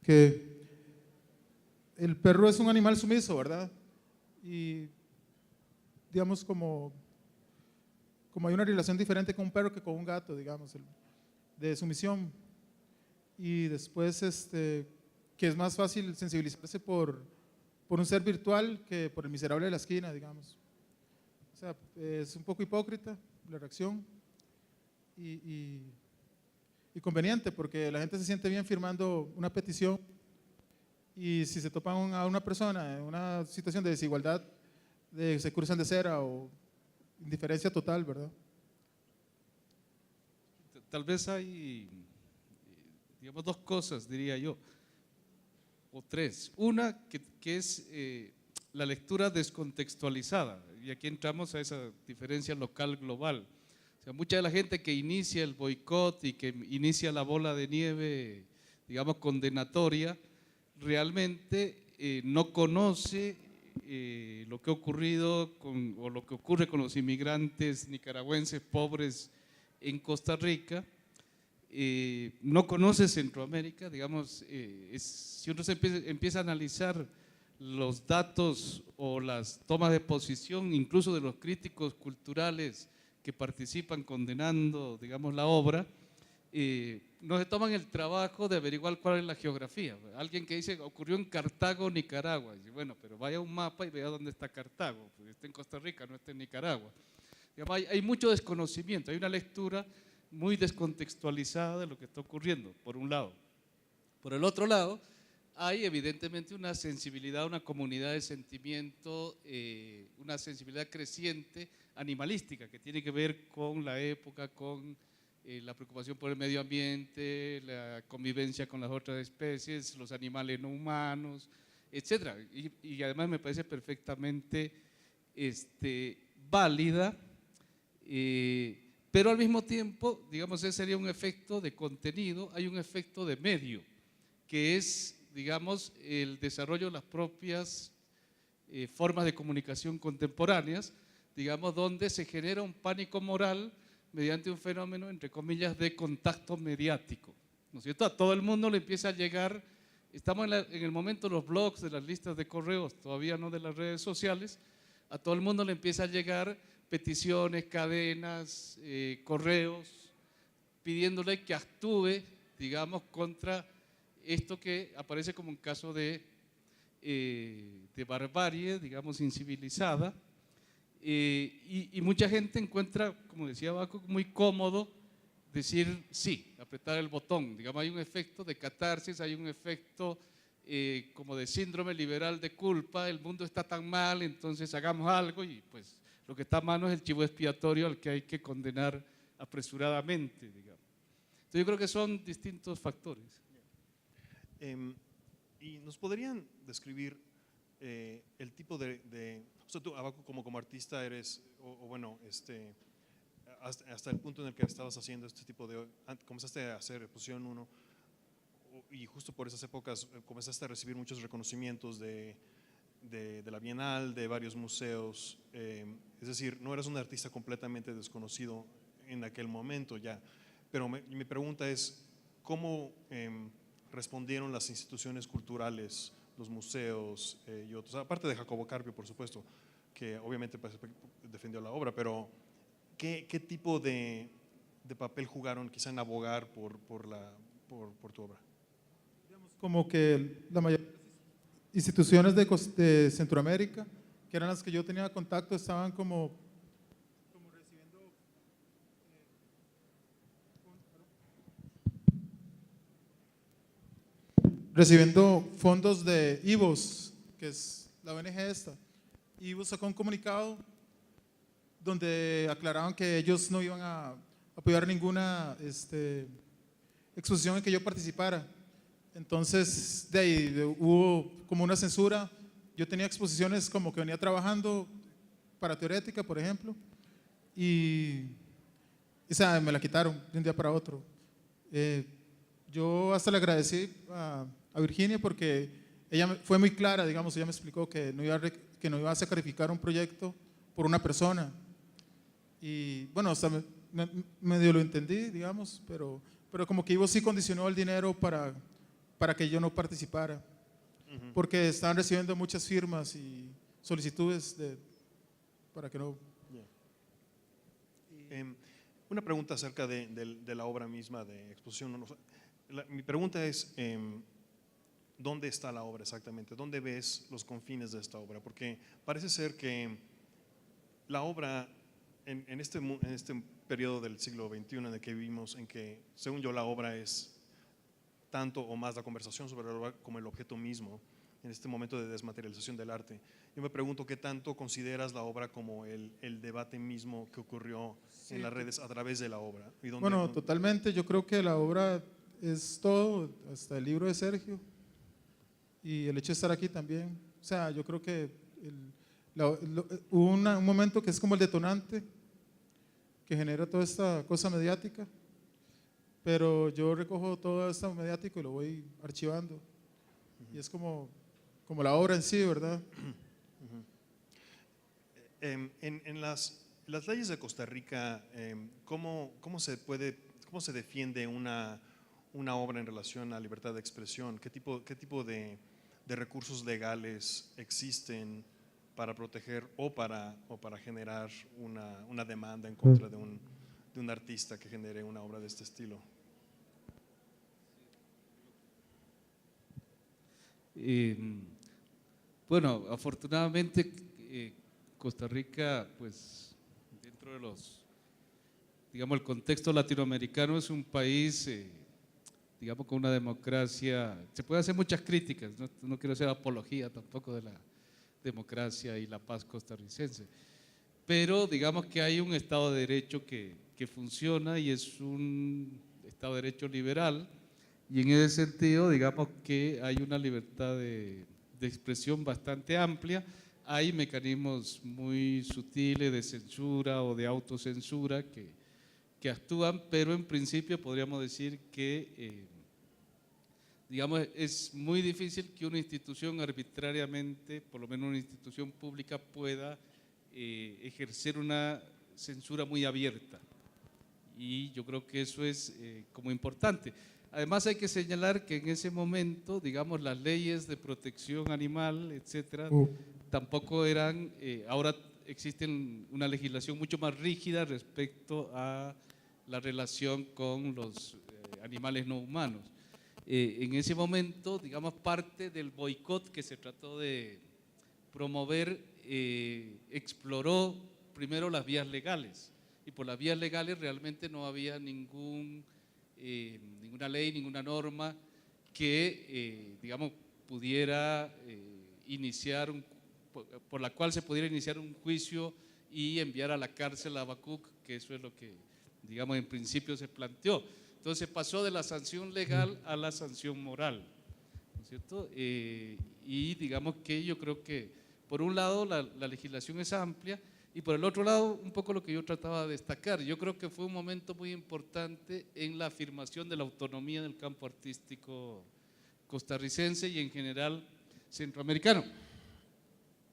Que el perro es un animal sumiso, ¿verdad? Y digamos como hay una relación diferente con un perro que con un gato, digamos, de sumisión. Y después que es más fácil sensibilizarse por un ser virtual que por el miserable de la esquina, digamos. O sea, es un poco hipócrita la reacción y conveniente, porque la gente se siente bien firmando una petición y si se topan a una persona en una situación de desigualdad, se cruzan de cera o indiferencia total, ¿verdad? Tal vez hay, digamos, dos cosas, diría yo, o tres. Una, que es la lectura descontextualizada, y aquí entramos a esa diferencia local-global. O sea, mucha de la gente que inicia el boicot y que inicia la bola de nieve, digamos, condenatoria, realmente no conoce lo que ha ocurrido o lo que ocurre con los inmigrantes nicaragüenses pobres en Costa Rica, no conoce Centroamérica, digamos, si uno empieza a analizar los datos o las tomas de posición, incluso de los críticos culturales que participan condenando, digamos, la obra, no se toman el trabajo de averiguar cuál es la geografía. Alguien que dice, ocurrió en Cartago, Nicaragua. Dice, bueno, pero vaya a un mapa y vea dónde está Cartago. Pues está en Costa Rica, no está en Nicaragua. Digamos, hay mucho desconocimiento, hay una lectura muy descontextualizada de lo que está ocurriendo, por un lado. Por el otro lado, hay evidentemente una sensibilidad, una comunidad de sentimiento, una sensibilidad creciente animalística que tiene que ver con la época, con la preocupación por el medio ambiente, la convivencia con las otras especies, los animales no humanos, etc. Y además me parece perfectamente válida, pero al mismo tiempo, digamos, ese sería un efecto de contenido, hay un efecto de medio, que es, digamos, el desarrollo de las propias formas de comunicación contemporáneas, digamos, donde se genera un pánico moral mediante un fenómeno, entre comillas, de contacto mediático, ¿no es cierto? A todo el mundo le empieza a llegar, estamos en el momento de los blogs, de las listas de correos, todavía no de las redes sociales, a todo el mundo le empieza a llegar peticiones, cadenas, correos, pidiéndole que actúe, digamos, contra esto que aparece como un caso de barbarie, digamos, incivilizada. Y mucha gente encuentra, como decía Baco, muy cómodo decir sí, apretar el botón. Digamos, hay un efecto de catarsis, hay un efecto como de síndrome liberal de culpa, el mundo está tan mal, entonces hagamos algo, y pues lo que está a mano es el chivo expiatorio al que hay que condenar apresuradamente, digamos. Entonces yo creo que son distintos factores. ¿Y nos podrían describir el tipo o sea, tú, Abacuc, como artista eres, o bueno, hasta el punto en el que estabas haciendo este tipo comenzaste a hacer exposición 1, y justo por esas épocas comenzaste a recibir muchos reconocimientos de la Bienal, de varios museos, es decir, no eras un artista completamente desconocido en aquel momento ya, pero mi pregunta es, ¿cómo respondieron las instituciones culturales, los museos y otros, aparte de Jacobo Carpio, por supuesto, que obviamente pues, defendió la obra, pero ¿qué tipo de papel jugaron quizá en abogar por tu obra? Como que la mayoría de las instituciones de Centroamérica, que eran las que yo tenía contacto, estaban como recibiendo fondos de IVOS, que es la ONG esta. IVOS sacó un comunicado donde aclaraban que ellos no iban a apoyar ninguna exposición en que yo participara. Entonces, de ahí hubo como una censura. Yo tenía exposiciones como que venía trabajando para Teorética, por ejemplo, y esa me la quitaron de un día para otro. Yo hasta le agradecí a Virginia porque ella fue muy clara, digamos, ella me explicó que no iba a sacrificar un proyecto por una persona. Y bueno, hasta medio lo entendí, digamos, pero como que Ivo sí condicionó el dinero para que yo no participara, porque estaban recibiendo muchas firmas y solicitudes para que no. Una pregunta acerca de la obra misma de exposición. Mi pregunta es, ¿dónde está la obra exactamente? ¿Dónde ves los confines de esta obra? Porque parece ser que la obra, en este periodo del siglo XXI en el que vivimos, en que, según yo, la obra es tanto o más la conversación sobre la obra como el objeto mismo, en este momento de desmaterialización del arte. Yo me pregunto qué tanto consideras la obra como el debate mismo que ocurrió en las redes a través de la obra. Bueno, totalmente. Yo creo que la obra es todo, hasta el libro de Sergio y el hecho de estar aquí también. O sea, yo creo que hubo un momento que es como el detonante que genera toda esta cosa mediática, pero yo recojo todo esto mediático y lo voy archivando. Y es como la obra en sí, ¿verdad? En las leyes de Costa Rica, ¿cómo se defiende una obra en relación a libertad de expresión? ¿Qué tipo de recursos legales existen para proteger o para generar una demanda en contra de un artista que genere una obra de este estilo? Bueno, afortunadamente Costa Rica, pues dentro de digamos, el contexto latinoamericano es un país, digamos, con una democracia. Se puede hacer muchas críticas, no quiero hacer apología tampoco de la democracia y la paz costarricense, pero digamos que hay un Estado de Derecho que funciona y es un Estado de Derecho liberal, y en ese sentido digamos que hay una libertad de expresión bastante amplia. Hay mecanismos muy sutiles de censura o de autocensura que actúan, pero en principio podríamos decir que digamos, es muy difícil que una institución arbitrariamente, por lo menos una institución pública, pueda ejercer una censura muy abierta. Y yo creo que eso es como importante. Además hay que señalar que en ese momento, digamos, las leyes de protección animal, etcétera, tampoco eran, ahora existen una legislación mucho más rígida respecto a la relación con los animales no humanos. En ese momento, digamos, parte del boicot que se trató de promover exploró primero las vías legales, y por las vías legales realmente no había ninguna ley, ninguna norma que, digamos, pudiera por la cual se pudiera iniciar un juicio y enviar a la cárcel a Habacuc, que eso es lo que, digamos, en principio se planteó. Entonces pasó de la sanción legal a la sanción moral, ¿no es cierto? Y digamos que yo creo que, por un lado, la legislación es amplia, y por el otro lado, un poco lo que yo trataba de destacar, yo creo que fue un momento muy importante en la afirmación de la autonomía del campo artístico costarricense y en general centroamericano.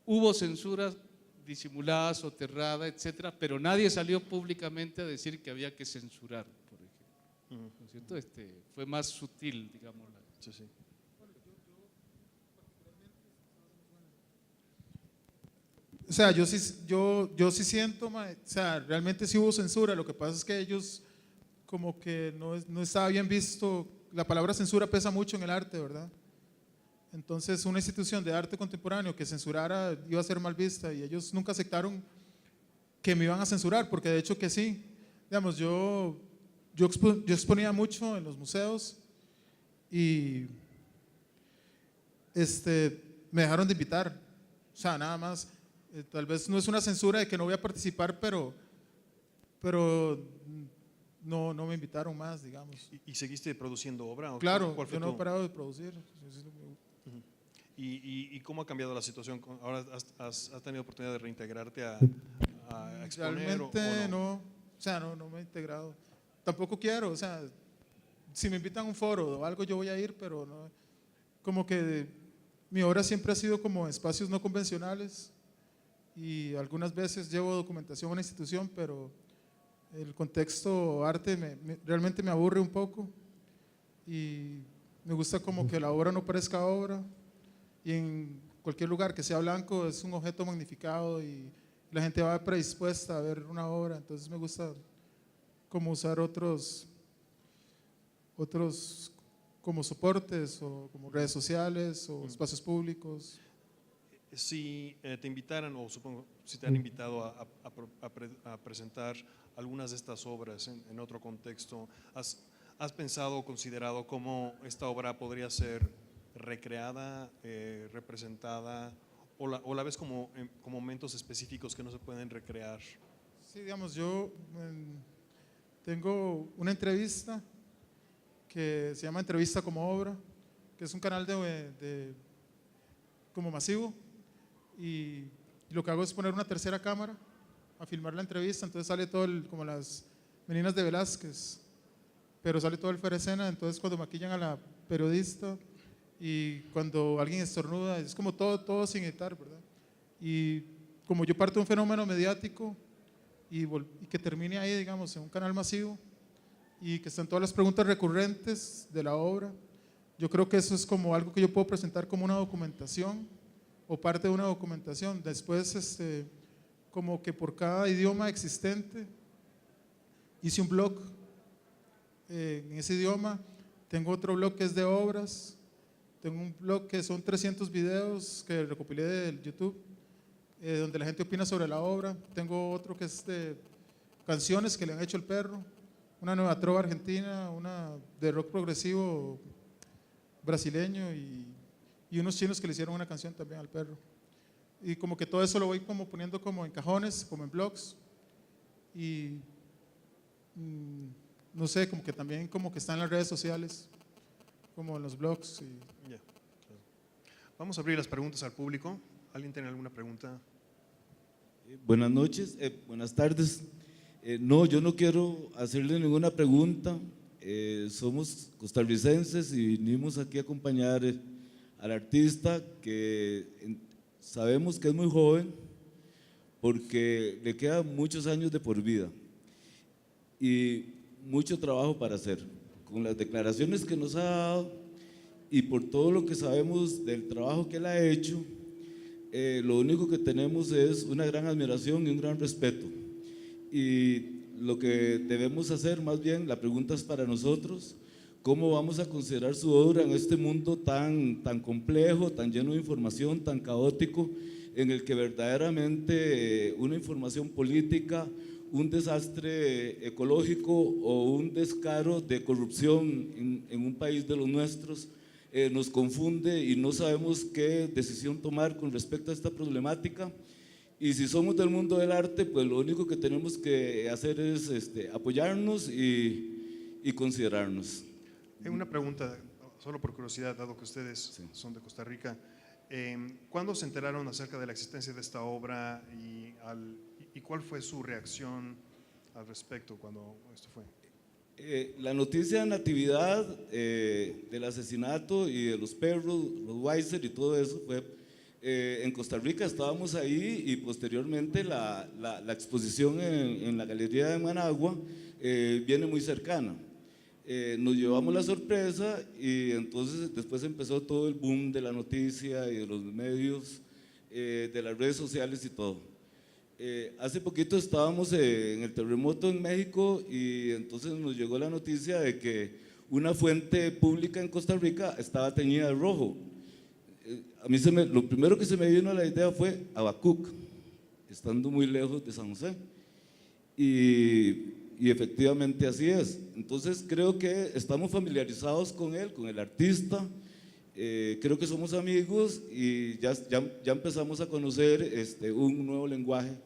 Hubo censuras disimulada, soterrada, etcétera, pero nadie salió públicamente a decir que había que censurar, por ejemplo. ¿No es cierto? Fue más sutil, digamos. Sí, sí. O sea, yo sí siento, o sea, realmente sí hubo censura. Lo que pasa es que ellos como que no estaba bien visto. La palabra censura pesa mucho en el arte, ¿verdad? Entonces, una institución de arte contemporáneo que censurara iba a ser mal vista, y ellos nunca aceptaron que me iban a censurar, porque de hecho que sí. Digamos, yo exponía mucho en los museos y me dejaron de invitar. O sea, nada más. Tal vez no es una censura de que no voy a participar, pero no me invitaron más, digamos. ¿Y seguiste produciendo obra? Claro, ¿Cuál fue yo no he tu- parado de producir. ¿Y cómo ha cambiado la situación? ¿Ahora has tenido oportunidad de reintegrarte a exponer Realmente o no? o sea, no me he integrado. Tampoco quiero, o sea, si me invitan a un foro o algo yo voy a ir, pero no. Como que mi obra siempre ha sido como espacios no convencionales, y algunas veces llevo documentación a una institución, pero el contexto arte realmente me aburre un poco, y me gusta como que la obra no parezca obra, y en cualquier lugar que sea blanco es un objeto magnificado y la gente va predispuesta a ver una obra. Entonces me gusta como usar otros como soportes, o como redes sociales o espacios públicos. Si te invitaran, o supongo, si te han invitado a presentar algunas de estas obras en otro contexto, ¿has pensado o considerado cómo esta obra podría ser recreada, representada, o la ves como momentos específicos que no se pueden recrear? Sí, digamos, yo tengo una entrevista que se llama Entrevista como Obra, que es un canal como masivo, y lo que hago es poner una tercera cámara a filmar la entrevista. Entonces sale todo como las meninas de Velázquez, pero sale todo el fuera de escena. Entonces cuando maquillan a la periodista y cuando alguien estornuda, es como todo sin editar, ¿verdad? Y como yo parto de un fenómeno mediático y que termine ahí, digamos, en un canal masivo, y que están todas las preguntas recurrentes de la obra, yo creo que eso es como algo que yo puedo presentar como una documentación o parte de una documentación. Después, como que por cada idioma existente hice un blog en ese idioma. Tengo otro blog que es de obras, tengo un blog que son 300 videos que recopilé del YouTube, donde la gente opina sobre la obra. Tengo otro que es de canciones que le han hecho al perro, una nueva trova argentina, una de rock progresivo brasileño, y unos chinos que le hicieron una canción también al perro. Y como que todo eso lo voy como poniendo como en cajones, como en blogs, y no sé, como que también como que está en las redes sociales, como en los blogs. Ya, claro. Vamos a abrir las preguntas al público. ¿Alguien tiene alguna pregunta? Buenas noches, buenas tardes. No, yo no quiero hacerle ninguna pregunta. Somos costarricenses y vinimos aquí a acompañar al artista, que sabemos que es muy joven porque le quedan muchos años de por vida y mucho trabajo para hacer. Con las declaraciones que nos ha dado y por todo lo que sabemos del trabajo que él ha hecho, lo único que tenemos es una gran admiración y un gran respeto. Y lo que debemos hacer, más bien, la pregunta es para nosotros: ¿cómo vamos a considerar su obra en este mundo tan complejo, tan lleno de información, tan caótico, en el que verdaderamente una información política, un desastre ecológico o un descaro de corrupción en un país de los nuestros nos confunde y no sabemos qué decisión tomar con respecto a esta problemática. Y si somos del mundo del arte, pues lo único que tenemos que hacer es apoyarnos y considerarnos. Una pregunta, solo por curiosidad, dado que ustedes son de Costa Rica. ¿Cuándo se enteraron acerca de la existencia de esta obra y cuál fue su reacción al respecto cuando esto fue? La noticia de Natividad, del asesinato y de los perros, los Weiser y todo eso fue en Costa Rica. Estábamos ahí y posteriormente la exposición en la Galería de Managua viene muy cercana. Nos llevamos la sorpresa y entonces después empezó todo el boom de la noticia y de los medios, de las redes sociales y todo. Hace poquito estábamos en el terremoto en México y entonces nos llegó la noticia de que una fuente pública en Costa Rica estaba teñida de rojo. A mí lo primero que se me vino a la idea fue Habacuc, estando muy lejos de San José. Y efectivamente así es. Entonces creo que estamos familiarizados con él, con el artista. Creo que somos amigos y ya empezamos a conocer un nuevo lenguaje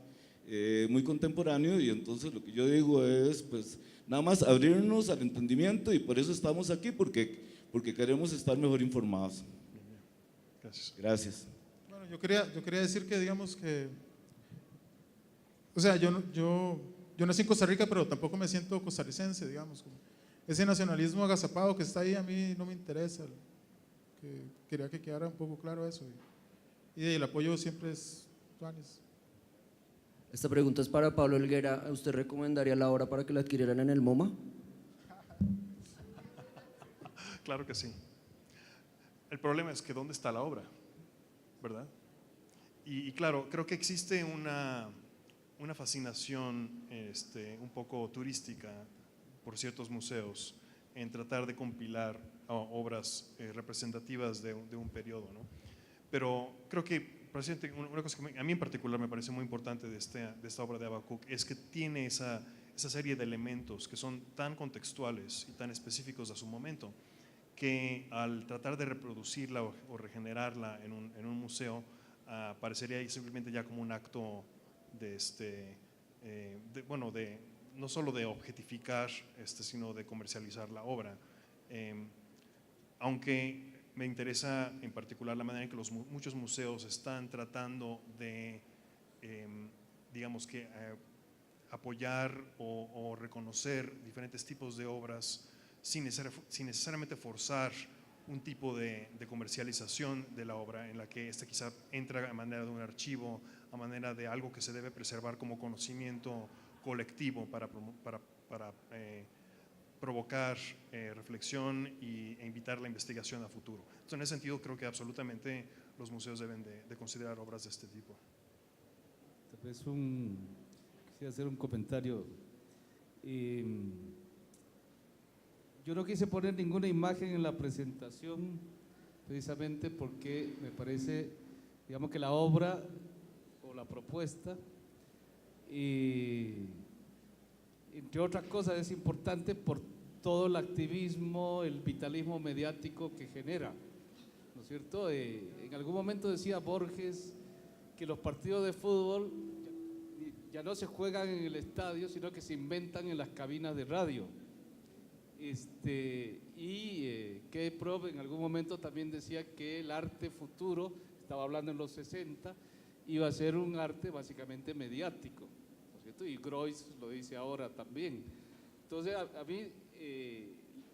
muy contemporáneo, y entonces lo que yo digo es pues nada más abrirnos al entendimiento, y por eso estamos aquí, porque queremos estar mejor informados. Gracias. Gracias. Bueno, yo quería decir que, digamos que, o sea, yo nací en Costa Rica, pero tampoco me siento costarricense, digamos. Ese nacionalismo agazapado que está ahí a mí no me interesa. Quería que quedara un poco claro eso. Y el apoyo siempre es tuanis. Esta pregunta es para Pablo Helguera. ¿Usted recomendaría la obra para que la adquirieran en el MoMA? Claro que sí. El problema es que ¿dónde está la obra? ¿Verdad? Y claro, creo que existe una fascinación un poco turística por ciertos museos en tratar de compilar obras representativas de un periodo, ¿no? Pero creo que una cosa que a mí en particular me parece muy importante de esta obra de Habacuc es que tiene esa serie de elementos que son tan contextuales y tan específicos a su momento, que al tratar de reproducirla o regenerarla en un museo, parecería simplemente ya como un acto no solo de objetificar, sino de comercializar la obra. Aunque me interesa en particular la manera en que muchos museos están tratando de, digamos que, apoyar o reconocer diferentes tipos de obras sin necesariamente forzar un tipo de comercialización de la obra, en la que quizá entra a manera de un archivo, a manera de algo que se debe preservar como conocimiento colectivo para provocar reflexión e invitar la investigación a futuro. Entonces, en ese sentido, creo que absolutamente los museos deben de considerar obras de este tipo. Tal vez quisiera hacer un comentario. Yo no quise poner ninguna imagen en la presentación, precisamente porque me parece, digamos, que la obra o la propuesta, entre otras cosas, es importante por todo el activismo, el vitalismo mediático que genera, ¿no es cierto? En algún momento decía Borges que los partidos de fútbol ya no se juegan en el estadio, sino que se inventan en las cabinas de radio. Keprov en algún momento también decía que el arte futuro, estaba hablando en los 60, iba a ser un arte básicamente mediático, ¿no es cierto? Y Groys lo dice ahora también. Entonces, a mí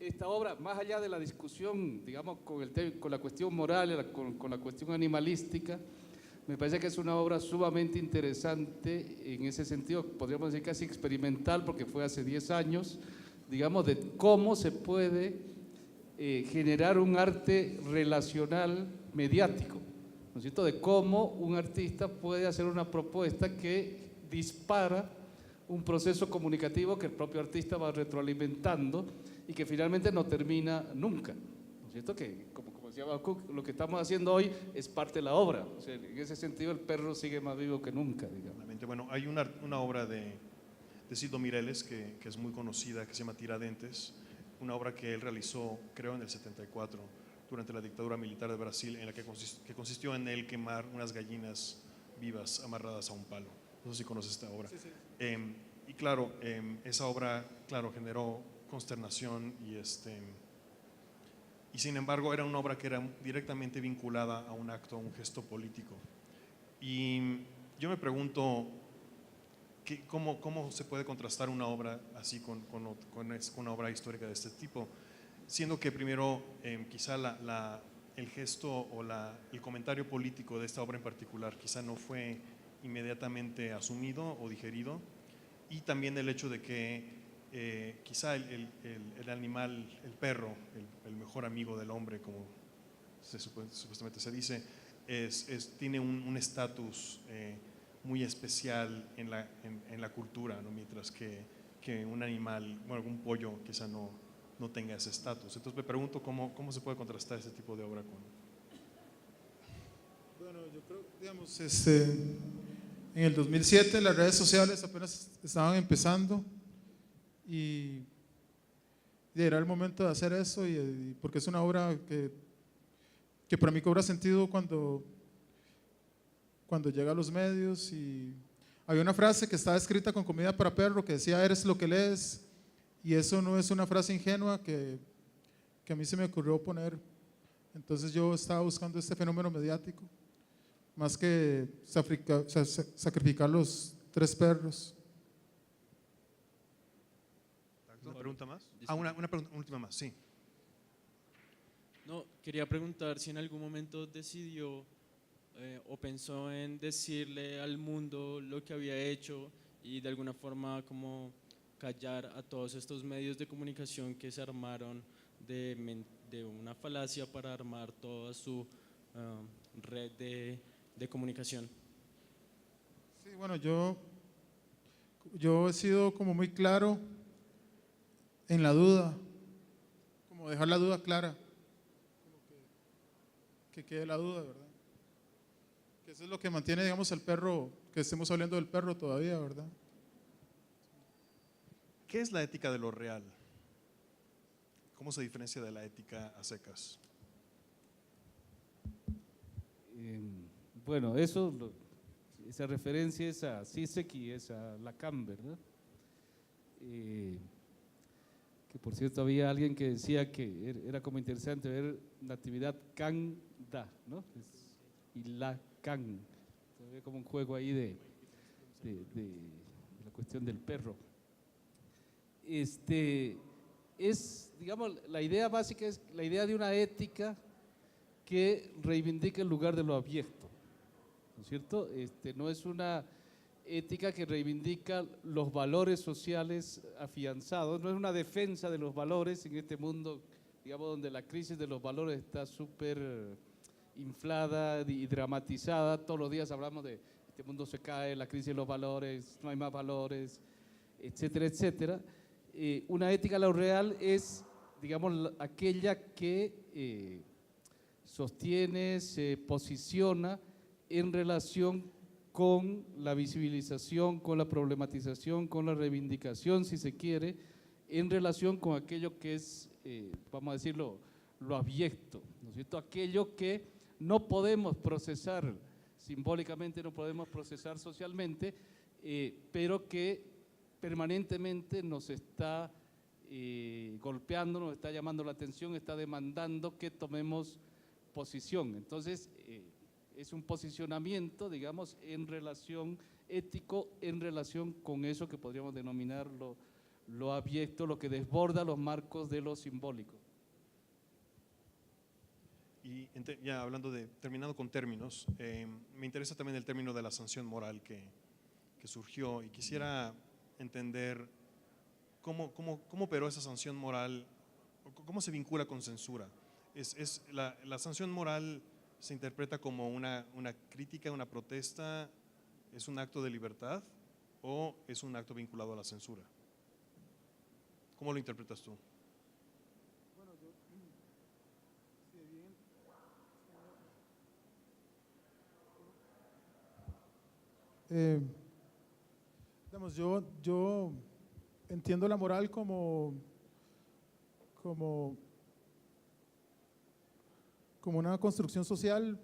esta obra, más allá de la discusión, digamos, con la cuestión moral, con la cuestión animalística, me parece que es una obra sumamente interesante en ese sentido, podríamos decir casi experimental, porque fue hace 10 años, digamos, de cómo se puede generar un arte relacional mediático, ¿no es cierto? De cómo un artista puede hacer una propuesta que dispara un proceso comunicativo que el propio artista va retroalimentando y que finalmente no termina nunca, ¿no es cierto? Que, como decía Habacuc, lo que estamos haciendo hoy es parte de la obra. O sea, en ese sentido el perro sigue más vivo que nunca, digamos. Bueno, hay una obra de Sildo Mireles que es muy conocida, que se llama Tiradentes, una obra que él realizó, creo, en el 74, durante la dictadura militar de Brasil, en la que consistió en él quemar unas gallinas vivas amarradas a un palo. No sé si conoces esta obra. Sí, sí. Y claro, esa obra, claro, generó consternación y sin embargo era una obra que era directamente vinculada a un acto, a un gesto político. Y yo me pregunto, ¿cómo se puede contrastar una obra así con una obra histórica de este tipo? Siendo que primero quizá el gesto o el comentario político de esta obra en particular quizá no fue inmediatamente asumido o digerido, y también el hecho de que quizá el animal, el perro, el mejor amigo del hombre, como supuestamente se dice, tiene un estatus muy especial en la cultura, ¿no? Mientras que un animal, bueno, un pollo quizá no tenga ese estatus. Entonces me pregunto cómo se puede contrastar este tipo de obra con… Bueno, yo creo, digamos, en el 2007 las redes sociales apenas estaban empezando y era el momento de hacer eso, y porque es una obra que para mí cobra sentido cuando llega a los medios. Y había una frase que estaba escrita con comida para perro que decía: eres lo que lees, y eso no es una frase ingenua que a mí se me ocurrió poner. Entonces yo estaba buscando este fenómeno mediático, más que sacrificar los 3 perros. ¿Una pregunta más? Una pregunta última más, sí. No, quería preguntar si en algún momento decidió o pensó en decirle al mundo lo que había hecho y de alguna forma como callar a todos estos medios de comunicación que se armaron de una falacia para armar toda su red de comunicación. Sí, bueno, yo he sido como muy claro en la duda, como dejar la duda clara, como que quede la duda, ¿verdad? Que eso es lo que mantiene, digamos, el perro, que estemos hablando del perro todavía, ¿verdad? ¿Qué es la ética de lo real? ¿Cómo se diferencia de la ética a secas? Bueno, esa referencia es a Zizek y es a Lacan, ¿verdad? Que por cierto había alguien que decía que era como interesante ver Natividad Kanda, ¿no? Y Lacan, todavía como un juego ahí de la cuestión del perro. Digamos, la idea básica es la idea de una ética que reivindica el lugar de lo abyecto, ¿no es cierto? No es una ética que reivindica los valores sociales afianzados, no es una defensa de los valores en este mundo, digamos, donde la crisis de los valores está súper inflada y dramatizada. Todos los días hablamos de este mundo se cae, la crisis de los valores, no hay más valores, etcétera, etcétera. Una ética lo real es, digamos, aquella que sostiene, se posiciona en relación con la visibilización, con la problematización, con la reivindicación, si se quiere, en relación con aquello que es, vamos a decirlo, lo abyecto, ¿no es cierto? Aquello que no podemos procesar simbólicamente, no podemos procesar socialmente, pero que permanentemente nos está golpeando, nos está llamando la atención, está demandando que tomemos posición. Entonces, es un posicionamiento, digamos, en relación ético, en relación con eso que podríamos denominar lo abyecto, lo que desborda los marcos de lo simbólico. Y ya terminando con términos, me interesa también el término de la sanción moral que surgió, y quisiera entender cómo operó esa sanción moral, cómo se vincula con censura. La sanción moral se interpreta como una crítica, una protesta, ¿es un acto de libertad o es un acto vinculado a la censura? ¿Cómo lo interpretas tú? Bueno, digamos, yo entiendo la moral como como una construcción social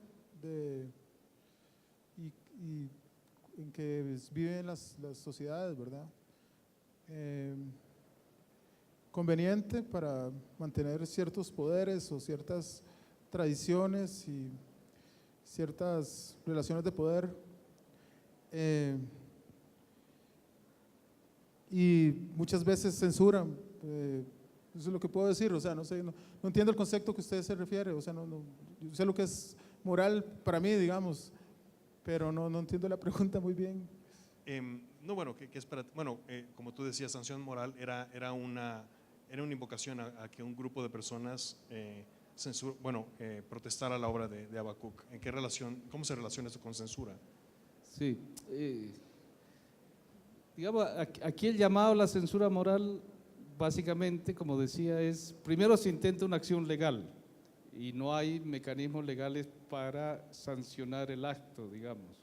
y en que viven las sociedades, ¿verdad? Conveniente para mantener ciertos poderes o ciertas tradiciones y ciertas relaciones de poder. Y muchas veces censuran, eso es lo que puedo decir, o sea, no sé, no entiendo el concepto que usted se refiere, o sea, yo sé lo que es moral para mí, digamos, pero no entiendo la pregunta muy bien. No, bueno, que es para, bueno, como tú decías, sanción moral era una invocación a que un grupo de personas protestara la obra de Habacuc. ¿En qué relación, cómo se relaciona eso con censura? Sí, digamos, aquí el llamado a la censura moral, básicamente, como decía, es, primero se intenta una acción legal y no hay mecanismos legales para sancionar el acto, digamos.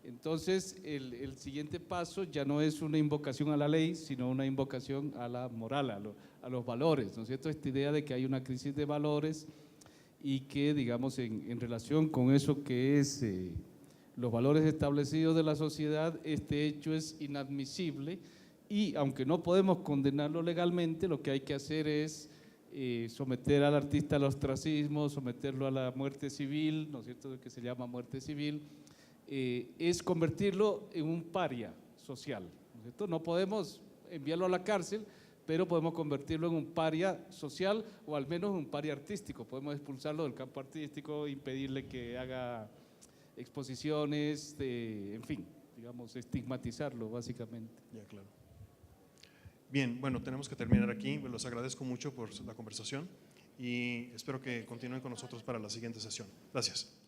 Entonces, el siguiente paso ya no es una invocación a la ley, sino una invocación a la moral, a los valores, ¿no es cierto? Esta idea de que hay una crisis de valores y que, digamos, en relación con eso que es los valores establecidos de la sociedad, este hecho es inadmisible y, aunque no podemos condenarlo legalmente, lo que hay que hacer es someter al artista al ostracismo, someterlo a la muerte civil, ¿no es cierto?, lo que se llama muerte civil, es convertirlo en un paria social, ¿no es cierto? No podemos enviarlo a la cárcel, pero podemos convertirlo en un paria social o al menos un paria artístico. Podemos expulsarlo del campo artístico, impedirle que haga exposiciones, en fin, digamos, estigmatizarlo básicamente. Ya, claro. Bien, bueno, tenemos que terminar aquí. Los agradezco mucho por la conversación y espero que continúen con nosotros para la siguiente sesión. Gracias.